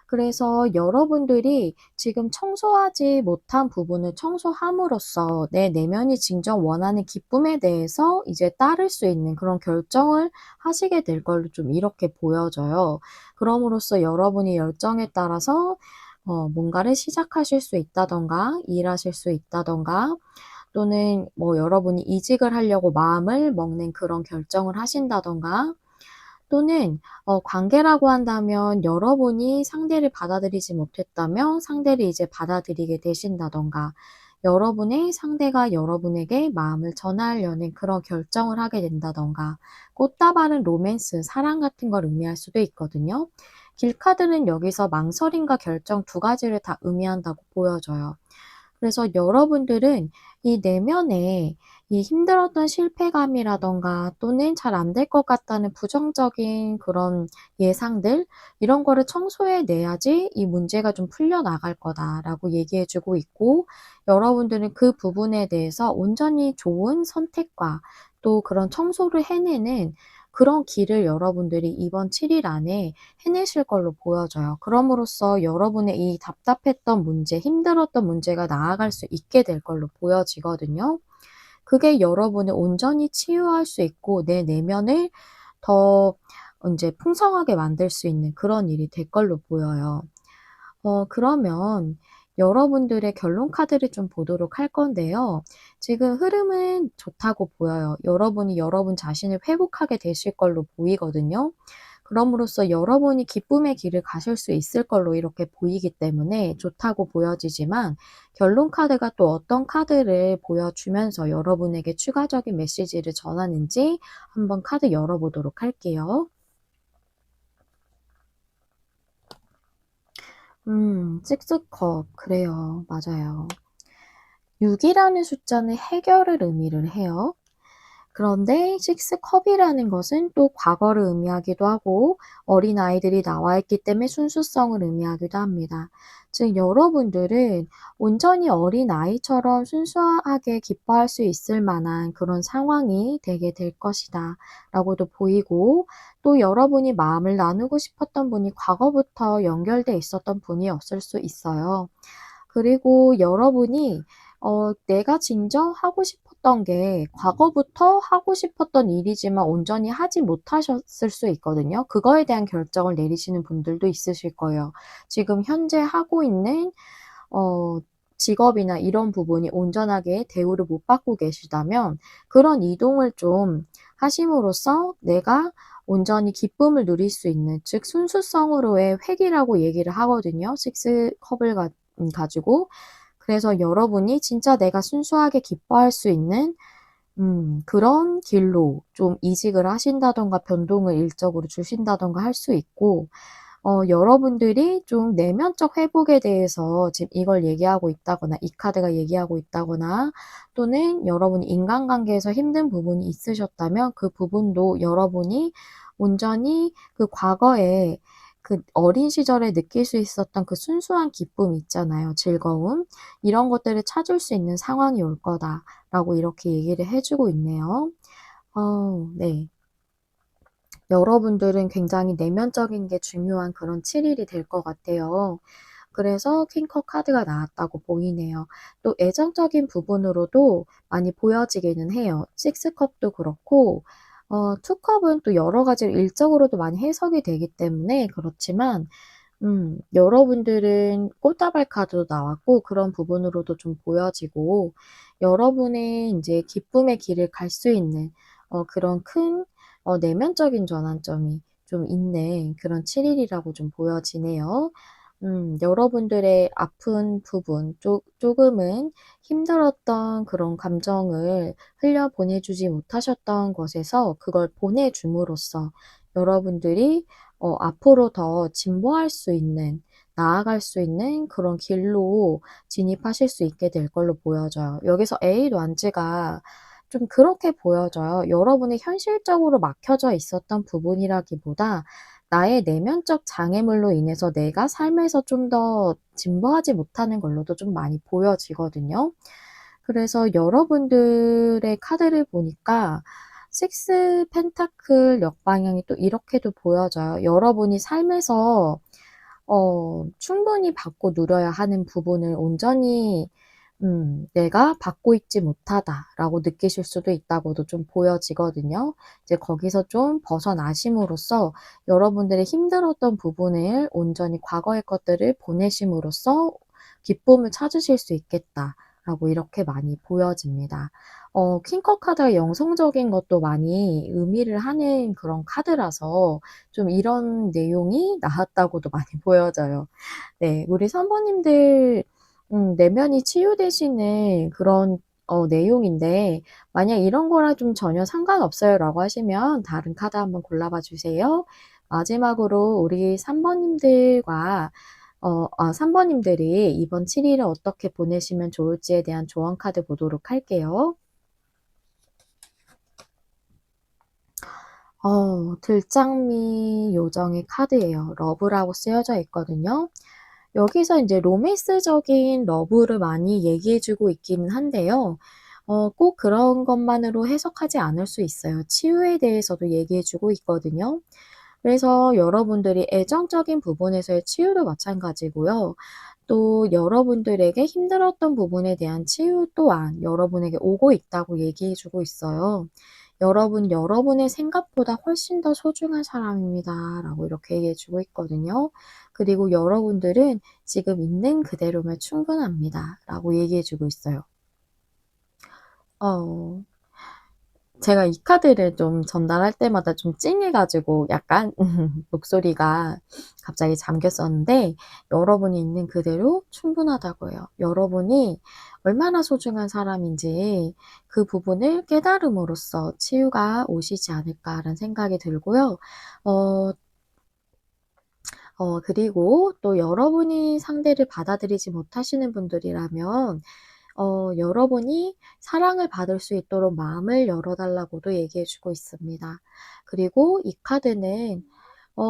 그래서 여러분들이 지금 청소하지 못한 부분을 청소함으로써 내 내면이 진정 원하는 기쁨에 대해서 이제 따를 수 있는 그런 결정을 하시게 될 걸로 좀 이렇게 보여져요. 그럼으로써 여러분의 열정에 따라서 뭔가를 시작하실 수 있다든가 일하실 수 있다든가 또는 뭐 여러분이 이직을 하려고 마음을 먹는 그런 결정을 하신다든가 또는 관계라고 한다면 여러분이 상대를 받아들이지 못했다면 상대를 이제 받아들이게 되신다든가 여러분의 상대가 여러분에게 마음을 전하려는 그런 결정을 하게 된다든가 꽃다발은 로맨스, 사랑 같은 걸 의미할 수도 있거든요. 길카드는 여기서 망설임과 결정 두 가지를 다 의미한다고 보여져요. 그래서 여러분들은 이 내면에 이 힘들었던 실패감이라든가 또는 잘 안 될 것 같다는 부정적인 그런 예상들 이런 거를 청소해 내야지 이 문제가 좀 풀려나갈 거다라고 얘기해 주고 있고 여러분들은 그 부분에 대해서 온전히 좋은 선택과 또 그런 청소를 해내는 그런 길을 여러분들이 이번 7일 안에 해내실 걸로 보여져요. 그럼으로써 여러분의 이 답답했던 문제, 힘들었던 문제가 나아갈 수 있게 될 걸로 보여지거든요. 그게 여러분을 온전히 치유할 수 있고 내 내면을 더 인제 풍성하게 만들 수 있는 그런 일이 될 걸로 보여요. 그러면 여러분들의 결론 카드를 좀 보도록 할 건데요. 지금 흐름은 좋다고 보여요. 여러분이 여러분 자신을 회복하게 되실 걸로 보이거든요. 그럼으로써 여러분이 기쁨의 길을 가실 수 있을 걸로 이렇게 보이기 때문에 좋다고 보여지지만 결론 카드가 또 어떤 카드를 보여주면서 여러분에게 추가적인 메시지를 전하는지 한번 카드 열어보도록 할게요. 6 컵. 그래요. 맞아요. 6 이라는 숫자는 해결을 의미를 해요. 그런데 6 컵이라는 것은 또 과거를 의미하기도 하고 어린아이들이 나와 있기 때문에 순수성을 의미하기도 합니다. 즉 여러분들은 온전히 어린아이처럼 순수하게 기뻐할 수 있을 만한 그런 상황이 되게 될 것이다 라고도 보이고 또 여러분이 마음을 나누고 싶었던 분이 과거부터 연결돼 있었던 분이었을 수 있어요. 그리고 여러분이 내가 진정 하고 싶었던 게 과거부터 하고 싶었던 일이지만 온전히 하지 못하셨을 수 있거든요. 그거에 대한 결정을 내리시는 분들도 있으실 거예요. 지금 현재 하고 있는 어 직업이나 이런 부분이 온전하게 대우를 못 받고 계시다면 그런 이동을 좀 하심으로써 내가 온전히 기쁨을 누릴 수 있는 즉 순수성으로의 회귀라고 얘기를 하거든요. 6 컵을 가지고. 그래서 여러분이 진짜 내가 순수하게 기뻐할 수 있는 그런 길로 좀 이직을 하신다든가 변동을 일적으로 주신다든가 할 수 있고 여러분들이 좀 내면적 회복에 대해서 지금 이걸 얘기하고 있다거나 이 카드가 얘기하고 있다거나 또는 여러분이 인간관계에서 힘든 부분이 있으셨다면 그 부분도 여러분이 온전히 그 과거에 그 어린 시절에 느낄 수 있었던 그 순수한 기쁨 있잖아요. 즐거움. 이런 것들을 찾을 수 있는 상황이 올 거다라고 이렇게 얘기를 해 주고 있네요. 네. 여러분들은 굉장히 내면적인 게 중요한 그런 7 일이 될 것 같아요. 그래서 퀸컵 카드가 나왔다고 보이네요. 또 애정적인 부분으로도 많이 보여지기는 해요. 6 컵도 그렇고 2 컵은 또 여러 가지로 일적으로도 많이 해석이 되기 때문에 그렇지만 여러분들은 꽃다발 카드도 나왔고 그런 부분으로도 좀 보여지고 여러분의 인제 기쁨의 길을 갈 수 있는 그런 큰 내면적인 전환점이 좀 있는 그런 7일이라고 좀 보여지네요. 여러분들의 아픈 부분, 조금은 힘들었던 그런 감정을 흘려보내주지 못하셨던 것에서 그걸 보내줌으로써 여러분들이 앞으로 더 진보할 수 있는, 나아갈 수 있는 그런 길로 진입하실 수 있게 될 걸로 보여져요. 여기서 에잇 완즈가 좀 그렇게 보여져요. 여러분이 현실적으로 막혀져 있었던 부분이라기보다 나의 내면적 장애물로 인해서 내가 삶에서 좀 더 진보하지 못하는 걸로도 좀 많이 보여지거든요. 그래서 여러분들의 카드를 보니까 식스 펜타클 역방향이 또 이렇게도 보여져요. 여러분이 삶에서 충분히 받고 누려야 하는 부분을 온전히 '내가 받고 있지 못하다.'라고 느끼실 수도 있다고도 좀 보여지거든요. 이제 거기서 좀 벗어나심으로써 여러분들의 힘들었던 부분을 온전히 과거의 것들을 보내심으로써 '기쁨을 찾으실 수 있겠다.'라고 이렇게 많이 보여집니다. 퀸컵 카드가 영성적인 것도 많이 의미를 하는 그런 카드라서 좀 이런 내용이 나왔다고도 많이 보여져요. 네. 우리 선생님들 내면이 치유되시는 그런 내용인데 만약 "이런 거랑 좀 전혀 상관없어요."라고 하시면 다른 카드 한번 골라 봐 주세요. 마지막으로 우리 3 번님들과 3 번님들이 이번 7 일을 어떻게 보내시면 좋을지에 대한 조언 카드 보도록 할게요. 들장미 요정의 카드예요. 러브라고 쓰여져 있거든요. 여기서 인제 로맨스적인 러브를 많이 얘기해 주고 있기는 한데요. 꼭 그런 것만으로 해석하지 않을 수 있어요. 치유에 대해서도 얘기해 주고 있거든요. 그래서 여러분들이 애정적인 부분에서의 치유도 마찬가지고요. 또 여러분들에게 힘들었던 부분에 대한 치유 또한 여러분에게 오고 있다고 얘기해 주고 있어요. "여러분, 여러분의 생각보다 훨씬 더 소중한 사람입니다."라고 이렇게 얘기해 주고 있거든요. 그리고 "여러분들은 지금 있는 그대로면 충분합니다."라고 얘기해 주고 있어요. 어 제가 이 카드를 좀 전달할 때마다 좀 찡해 가지고 약간 목소리가 갑자기 잠겼었는데 여러분이 있는 그대로 충분하다고 해요. 여러분이 얼마나 소중한 사람인지 그 부분을 깨달음으로써 '치유가 오시지 않을까.'라는 생각이 들고요. 어 그리고 또 여러분이 상대를 받아들이지 못하시는 분들이라면 여러분이 사랑을 받을 수 있도록 마음을 열어 달라고도 얘기해 주고 있습니다. 그리고 이 카드는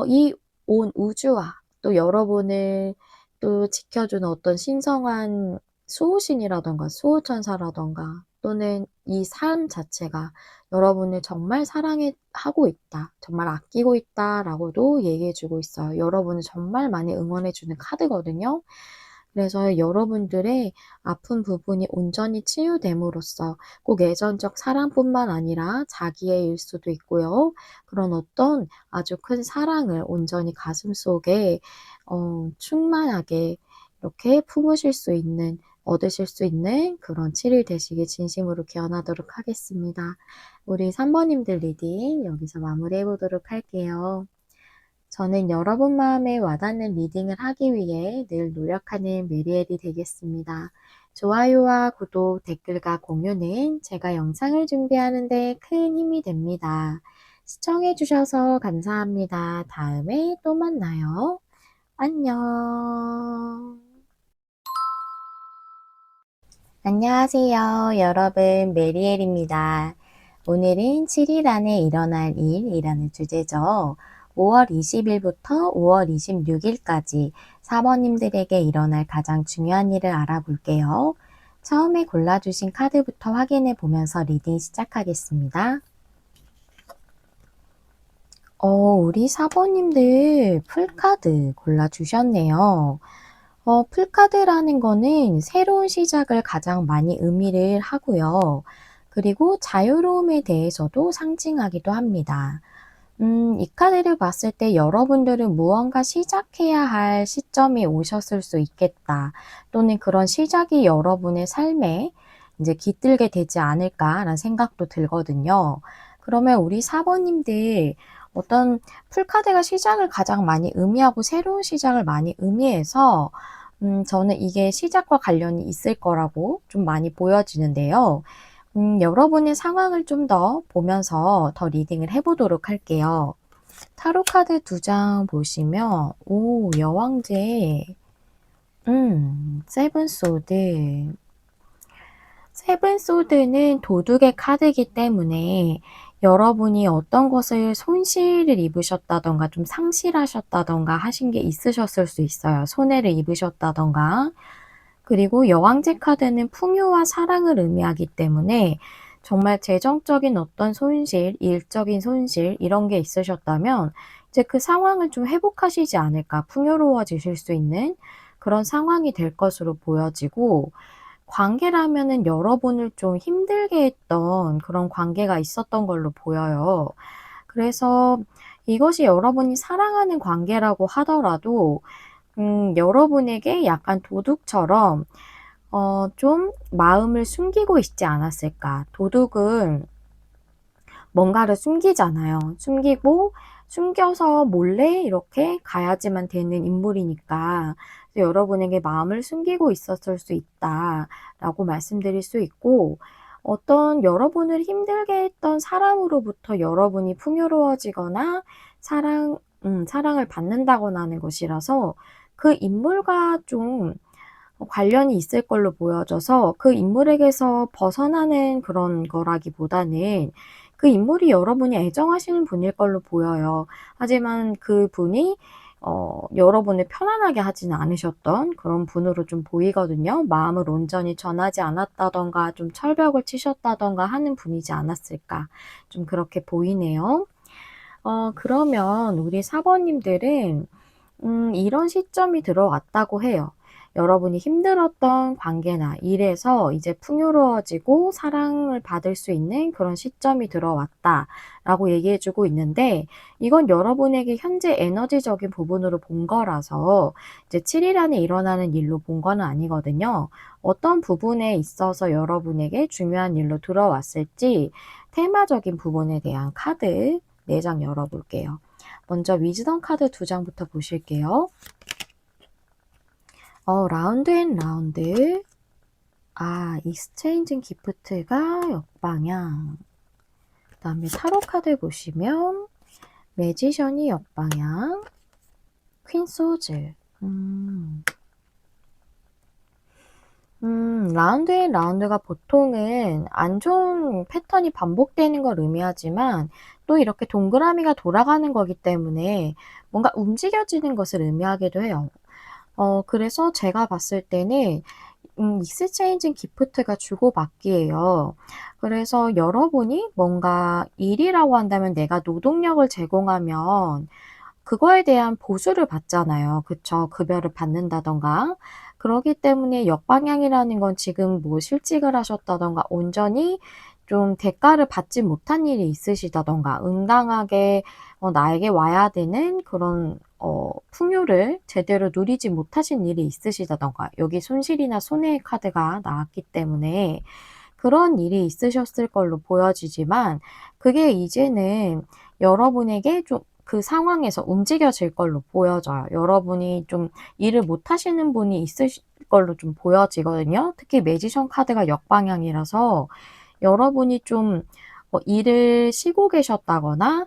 이 온 우주와 또 여러분을 또 지켜주는 어떤 신성한 수호신이라든가 수호천사라든가 또는 이 삶 자체가 여러분을 정말 사랑해 하고 있다. 정말 아끼고 있다라고도 얘기해 주고 있어요. 여러분을 정말 많이 응원해 주는 카드거든요. 그래서 여러분들의 아픈 부분이 온전히 치유됨으로써 꼭 애전적 사랑뿐만 아니라 자기의 일 수도 있고요. 그런 어떤 아주 큰 사랑을 온전히 가슴속에 충만하게 이렇게 품으실 수 있는 얻으실 수 있는 그런 7일 되시길 진심으로 기원하도록 하겠습니다. 우리 3 번님들 리딩 여기서 마무리해 보도록 할게요. 저는 여러분 마음에 와닿는 리딩을 하기 위해 늘 노력하는 메리엘이 되겠습니다. 좋아요와 구독, 댓글과 공유는 제가 영상을 준비하는 데 큰 힘이 됩니다. 시청해 주셔서 감사합니다. 다음에 또 만나요. 안녕. 안녕하세요. 여러분, 메리엘입니다. 오늘은 7일 안에 일어날 일이라는 주제죠. 5월 20일부터 5월 26일까지 사모님들에게 일어날 가장 중요한 일을 알아볼게요. 처음에 골라주신 카드부터 확인해 보면서 리딩 시작하겠습니다. 우리 사모님들 풀카드 골라주셨네요. 풀카드라는 거는 새로운 시작을 가장 많이 의미를 하고요. 그리고 자유로움에 대해서도 상징하기도 합니다. 이 카드를 봤을 때 여러분들은 무언가 시작해야 할 시점이 오셨을 수 있겠다. 또는 그런 시작이 여러분의 삶에 이제 깃들게 되지 않을까라는 생각도 들거든요. 그러면 우리 사번님들 어떤 풀카드가 시작을 가장 많이 의미하고 새로운 시작을 많이 의미해서 저는 이게 시작과 관련이 있을 거라고 좀 많이 보여지는데요. 여러분의 상황을 좀 더 보면서 더 리딩을 해보도록 할게요. 타로 카드 2장 보시면 오, 여왕제, 세븐 소드. 세븐 소드는 도둑의 카드이기 때문에 여러분이 어떤 것을 손실을 입으셨다던가 좀 상실하셨다던가 하신 게 있으셨을 수 있어요. 손해를 입으셨다던가. 그리고 여왕제 카드는 풍요와 사랑을 의미하기 때문에 정말 재정적인 어떤 손실, 일적인 손실 이런 게 있으셨다면 이제 그 상황을 좀 회복하시지 않을까, 풍요로워지실 수 있는 그런 상황이 될 것으로 보여지고, 관계라면은 여러분을 좀 힘들게 했던 그런 관계가 있었던 걸로 보여요. 그래서 이것이 여러분이 사랑하는 관계라고 하더라도 여러분에게 약간 도둑처럼 좀 마음을 숨기고 있지 않았을까. 도둑은 뭔가를 숨기잖아요. 숨기고 숨겨서 몰래 이렇게 가야지만 되는 인물이니까 여러분에게 마음을 숨기고 있었을 수 있다라고 말씀드릴 수 있고, 어떤 여러분을 힘들게 했던 사람으로부터 여러분이 풍요로워지거나 사랑을 받는다거나 하는 것이라서 그 인물과 좀 관련이 있을 걸로 보여져서 그 인물에게서 벗어나는 그런 거라기보다는 그 인물이 여러분이 애정하시는 분일 걸로 보여요. 하지만 그 분이 여러분을 편안하게 하지는 않으셨던 그런 분으로 좀 보이거든요. 마음을 온전히 전하지 않았다던가 좀 철벽을 치셨다던가 하는 분이지 않았을까. 좀 그렇게 보이네요. 그러면 우리 사번님들은 이런 시점이 들어왔다고 해요. 여러분이 힘들었던 관계나 일에서 이제 풍요로워지고 사랑을 받을 수 있는 그런 시점이 들어왔다라고 얘기해 주고 있는데, 이건 여러분에게 현재 에너지적인 부분으로 본 거라서 이제 7일 안에 일어나는 일로 본 거는 아니거든요. 어떤 부분에 있어서 여러분에게 중요한 일로 들어왔을지 테마적인 부분에 대한 카드 4장 열어볼게요. 먼저 위즈덤 카드 2장부터 보실게요. 라운드 앤 라운드. 익스체인징 기프트가 역방향. 그 다음에 타로 카드 보시면 매지션이 역방향. 퀸 소즈. 라운드 앤 라운드가 보통은 안 좋은 패턴이 반복되는 걸 의미하지만 또 이렇게 동그라미가 돌아가는 거기 때문에 뭔가 움직여지는 것을 의미하기도 해요. 그래서 제가 봤을 때는 익스체인징 기프트가 주고받기예요. 그래서 여러분이 뭔가 일이라고 한다면 내가 노동력을 제공하면 그거에 대한 보수를 받잖아요. 그쵸? 급여를 받는다던가. 그러기 때문에 역방향이라는 건 지금 뭐 실직을 하셨다던가 온전히 좀 대가를 받지 못한 일이 있으시다던가 응당하게 나에게 와야 되는 그런 풍요를 제대로 누리지 못하신 일이 있으시다던가, 여기 손실이나 손해의 카드가 나왔기 때문에 그런 일이 있으셨을 걸로 보여지지만 그게 이제는 여러분에게 좀 그 상황에서 움직여질 걸로 보여져요. 여러분이 좀 일을 못 하시는 분이 있으실 걸로 좀 보여지거든요. 특히 매지션 카드가 역방향이라서 여러분이 좀 일을 쉬고 계셨다거나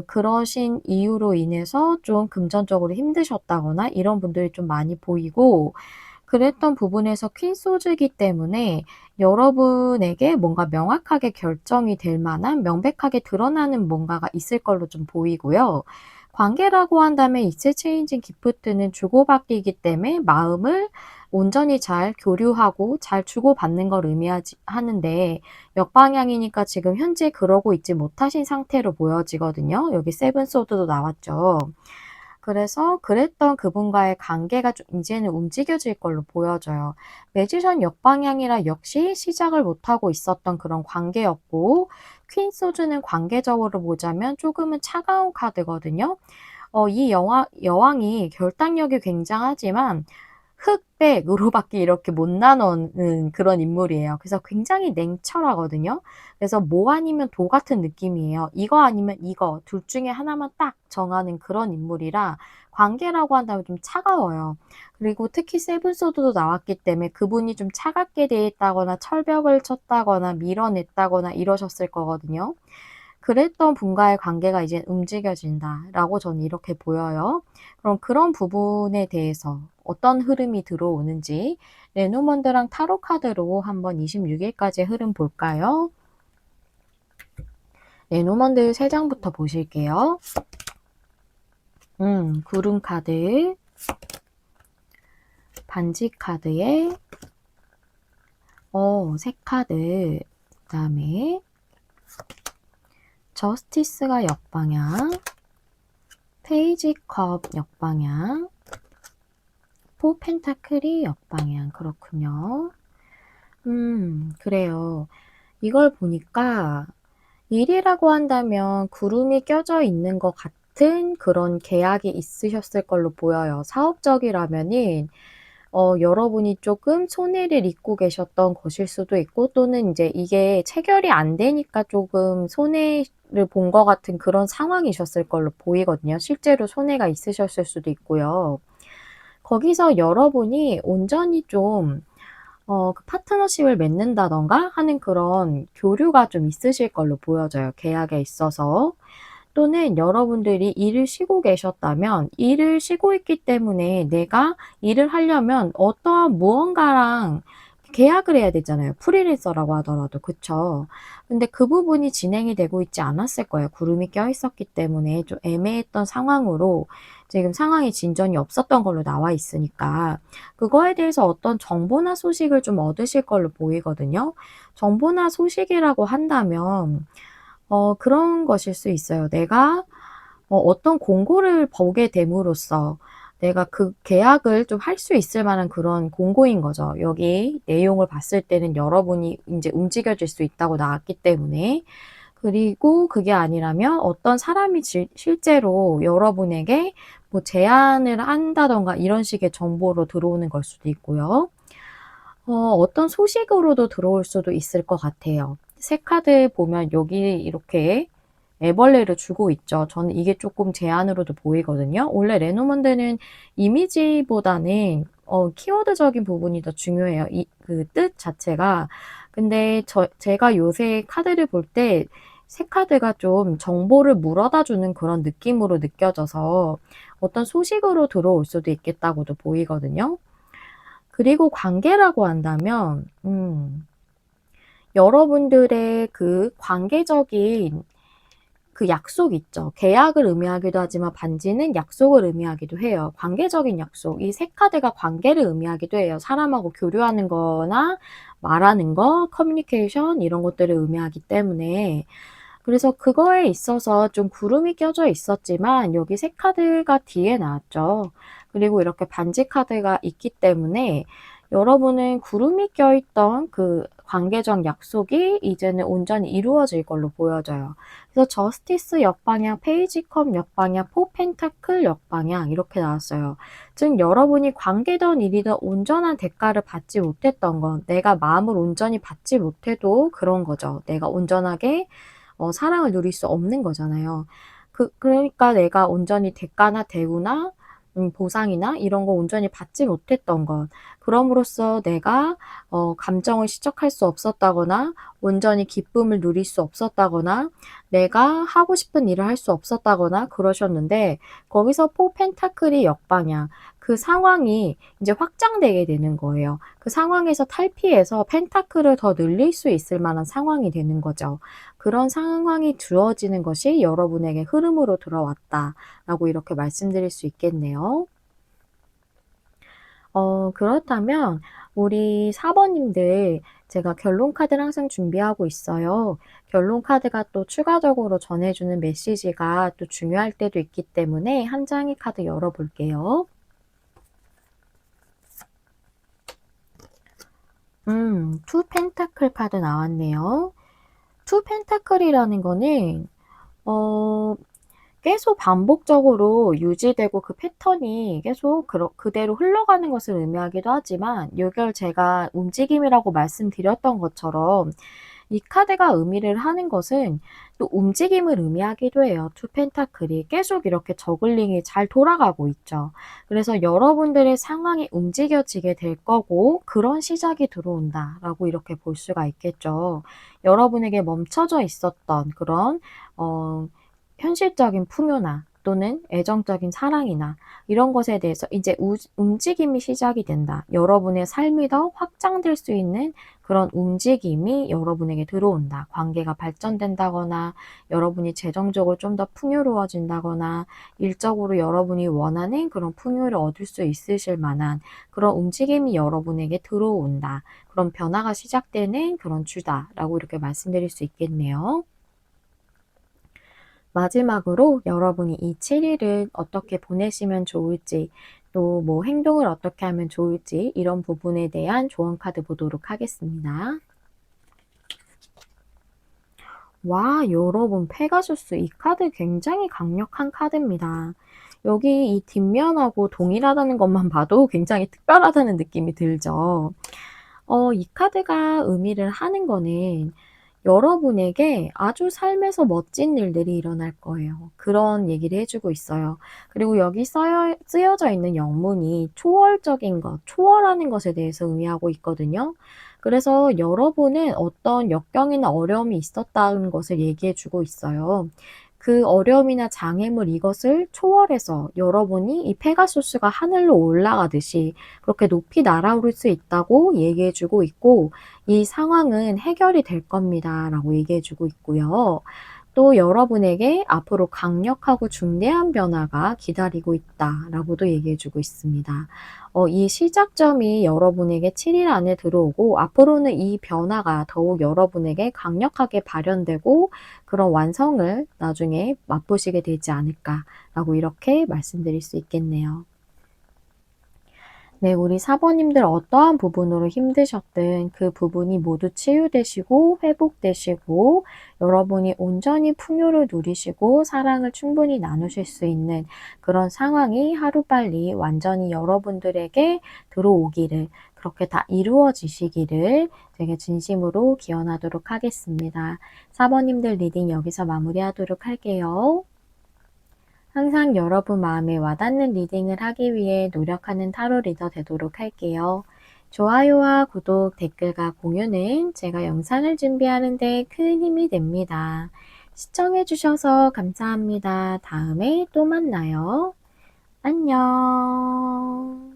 그러신 이유로 인해서 좀 금전적으로 힘드셨다거나 이런 분들이 좀 많이 보이고, 그랬던 부분에서 퀸 소즈이기 때문에 여러분에게 뭔가 명확하게 결정이 될 만한 명백하게 드러나는 뭔가가 있을 걸로 좀 보이고요. 관계라고 한다면 익스체인징 기프트는 주고받기이기 때문에 마음을 온전히 잘 교류하고 잘 주고받는 걸 하는데, 역방향이니까 지금 현재 그러고 있지 못하신 상태로 보여지거든요. 여기 세븐 소드도 나왔죠. 그래서 그랬던 그분과의 관계가 좀 이제는 움직여질 걸로 보여져요. 매지션 역방향이라 역시 시작을 못하고 있었던 그런 관계였고, 퀸 소주는 관계적으로 보자면 조금은 차가운 카드거든요. 이 여왕이 결단력이 굉장하지만 흑백으로밖에 이렇게 못 나누는 그런 인물이에요. 그래서 굉장히 냉철하거든요. 그래서 뭐 아니면 도 같은 느낌이에요. 이거 아니면 이거 둘 중에 하나만 딱 정하는 그런 인물이라 관계라고 한다면 좀 차가워요. 그리고 특히 세븐 소드도 나왔기 때문에 그분이 좀 차갑게 대했다거나 철벽을 쳤다거나 밀어냈다거나 이러셨을 거거든요. 그랬던 분과의 관계가 이제 움직여진다라고 저는 이렇게 보여요. 그럼 그런 부분에 대해서 어떤 흐름이 들어오는지 레노먼드랑 타로 카드로 한번 26일까지의 흐름 볼까요? 레노먼드 3장부터 보실게요. 구름 카드, 반지 카드에 새 카드, 그 다음에 저스티스가 역방향, 페이지 컵 역방향, 포 펜타클이 역방향. 그렇군요. 그래요. 이걸 보니까 일이라고 한다면 구름이 껴져 있는 것 같은 그런 계약이 있으셨을 걸로 보여요. 사업적이라면은 여러분이 조금 손해를 입고 계셨던 것일 수도 있고 또는 이제 이게 체결이 안 되니까 조금 손해를 본 것 같은 그런 상황이셨을 걸로 보이거든요. 실제로 손해가 있으셨을 수도 있고요. 거기서 여러분이 온전히 좀 그 파트너십을 맺는다던가 하는 그런 교류가 좀 있으실 걸로 보여져요, 계약에 있어서. 또는 여러분들이 일을 쉬고 계셨다면 일을 쉬고 있기 때문에 내가 일을 하려면 어떠한 무언가랑 계약을 해야 되잖아요. 프리랜서라고 하더라도. 그쵸? 근데 그 부분이 진행이 되고 있지 않았을 거예요. 구름이 껴 있었기 때문에 좀 애매했던 상황으로 지금 상황이 진전이 없었던 걸로 나와 있으니까 그거에 대해서 어떤 정보나 소식을 좀 얻으실 걸로 보이거든요. 정보나 소식이라고 한다면 그런 것일 수 있어요. 내가 어떤 공고를 보게 됨으로써 내가 그 계약을 좀 할 수 있을 만한 그런 공고인 거죠. 여기 내용을 봤을 때는 여러분이 인제 움직여질 수 있다고 나왔기 때문에. 그리고 그게 아니라면 어떤 사람이 실제로 여러분에게 뭐 제안을 한다든가 이런 식의 정보로 들어오는 걸 수도 있고요. 어떤 소식으로도 들어올 수도 있을 것 같아요. 새 카드 보면 여기 이렇게 애벌레를 주고 있죠. 저는 이게 조금 제안으로도 보이거든요. 원래 레노먼드는 이미지보다는 키워드적인 부분이 더 중요해요. 그 뜻 자체가. 근데 제가 요새 카드를 볼 때 새 카드가 좀 정보를 물어다 주는 그런 느낌으로 느껴져서 어떤 소식으로 들어올 수도 있겠다고도 보이거든요. 그리고 관계라고 한다면 여러분들의 그 관계적인 그 약속 있죠. 계약을 의미하기도 하지만 반지는 약속을 의미하기도 해요. 관계적인 약속. 이 새 카드가 관계를 의미하기도 해요. 사람하고 교류하는 거나 말하는 거, 커뮤니케이션 이런 것들을 의미하기 때문에 그래서 그거에 있어서 좀 구름이 껴져 있었지만 여기 새 카드가 뒤에 나왔죠. 그리고 이렇게 반지 카드가 있기 때문에 여러분은 구름이 껴있던 그 관계적 약속이 이제는 온전히 이루어질 걸로 보여져요. 그래서 저스티스 역방향, 페이지 컵 역방향, 포 펜타클 역방향 이렇게 나왔어요. 즉 여러분이 관계던 일이든 온전한 대가를 받지 못했던 건 내가 마음을 온전히 받지 못해도 그런 거죠. 내가 온전하게 사랑을 누릴 수 없는 거잖아요. 그러니까 내가 온전히 대가나 대우나 보상이나 이런 거 온전히 받지 못했던 것. 그럼으로써 내가 감정을 시작할 수 없었다거나 온전히 기쁨을 누릴 수 없었다거나 내가 하고 싶은 일을 할 수 없었다거나 그러셨는데 거기서 포 펜타클이 역방향. 그 상황이 이제 확장되게 되는 거예요. 그 상황에서 탈피해서 펜타클을 더 늘릴 수 있을 만한 상황이 되는 거죠. 그런 상황이 주어지는 것이 여러분에게 흐름으로 들어왔다라고 이렇게 말씀드릴 수 있겠네요. 그렇다면 우리 4번님들 제가 결론 카드를 항상 준비하고 있어요. 결론 카드가 또 추가적으로 전해주는 메시지가 또 중요할 때도 있기 때문에 한 장의 카드 열어볼게요. 투 펜타클 카드 나왔네요. 투 펜타클이라는 거는 계속 반복적으로 유지되고 그 패턴이 계속 그대로 흘러가는 것을 의미하기도 하지만 요걸 제가 움직임이라고 말씀드렸던 것처럼 이 카드가 의미를 하는 것은 또 움직임을 의미하기도 해요. 투 펜타클이 계속 이렇게 저글링이 잘 돌아가고 있죠. 그래서 여러분들의 상황이 움직여지게 될 거고 그런 시작이 들어온다라고 이렇게 볼 수가 있겠죠. 여러분에게 멈춰져 있었던 그런 현실적인 풍요나 또는 애정적인 사랑이나 이런 것에 대해서 이제 움직임이 시작이 된다. 여러분의 삶이 더 확장될 수 있는 그런 움직임이 여러분에게 들어온다. 관계가 발전된다거나 여러분이 재정적으로 좀 더 풍요로워진다거나 일적으로 여러분이 원하는 그런 풍요를 얻을 수 있으실 만한 그런 움직임이 여러분에게 들어온다. 그런 변화가 시작되는 그런 주다라고 이렇게 말씀드릴 수 있겠네요. 마지막으로 여러분이 이 7일을 어떻게 보내시면 좋을지 또 뭐 행동을 어떻게 하면 좋을지 이런 부분에 대한 조언 카드 보도록 하겠습니다. 와, 여러분 페가수스 이 카드 굉장히 강력한 카드입니다. 여기 이 뒷면하고 동일하다는 것만 봐도 굉장히 특별하다는 느낌이 들죠. 이 카드가 의미를 하는 거는 여러분에게 아주 삶에서 멋진 일들이 일어날 거예요. 그런 얘기를 해주고 있어요. 그리고 여기 쓰여져 있는 영문이 초월적인 것, 초월하는 것에 대해서 의미하고 있거든요. 그래서 여러분은 어떤 역경이나 어려움이 있었다는 것을 얘기해주고 있어요. 그 어려움이나 장애물 이것을 초월해서 여러분이 이 페가수스가 하늘로 올라가듯이 그렇게 높이 날아오를 수 있다고 얘기해주고 있고 이 상황은 해결이 될 겁니다 라고 얘기해주고 있고요. 또 여러분에게 앞으로 강력하고 중대한 변화가 기다리고 있다라고도 얘기해주고 있습니다. 이 시작점이 여러분에게 7일 안에 들어오고 앞으로는 이 변화가 더욱 여러분에게 강력하게 발현되고 그런 완성을 나중에 맛보시게 되지 않을까라고 이렇게 말씀드릴 수 있겠네요. 네, 우리 사번님들 어떠한 부분으로 힘드셨든 그 부분이 모두 치유되시고 회복되시고 여러분이 온전히 풍요를 누리시고 사랑을 충분히 나누실 수 있는 그런 상황이 하루빨리 완전히 여러분들에게 들어오기를 그렇게 다 이루어지시기를 되게 진심으로 기원하도록 하겠습니다. 사번님들 리딩 여기서 마무리하도록 할게요. 항상 여러분 마음에 와닿는 리딩을 하기 위해 노력하는 타로 리더 되도록 할게요. 좋아요와 구독, 댓글과 공유는 제가 영상을 준비하는 데 큰 힘이 됩니다. 시청해주셔서 감사합니다. 다음에 또 만나요. 안녕.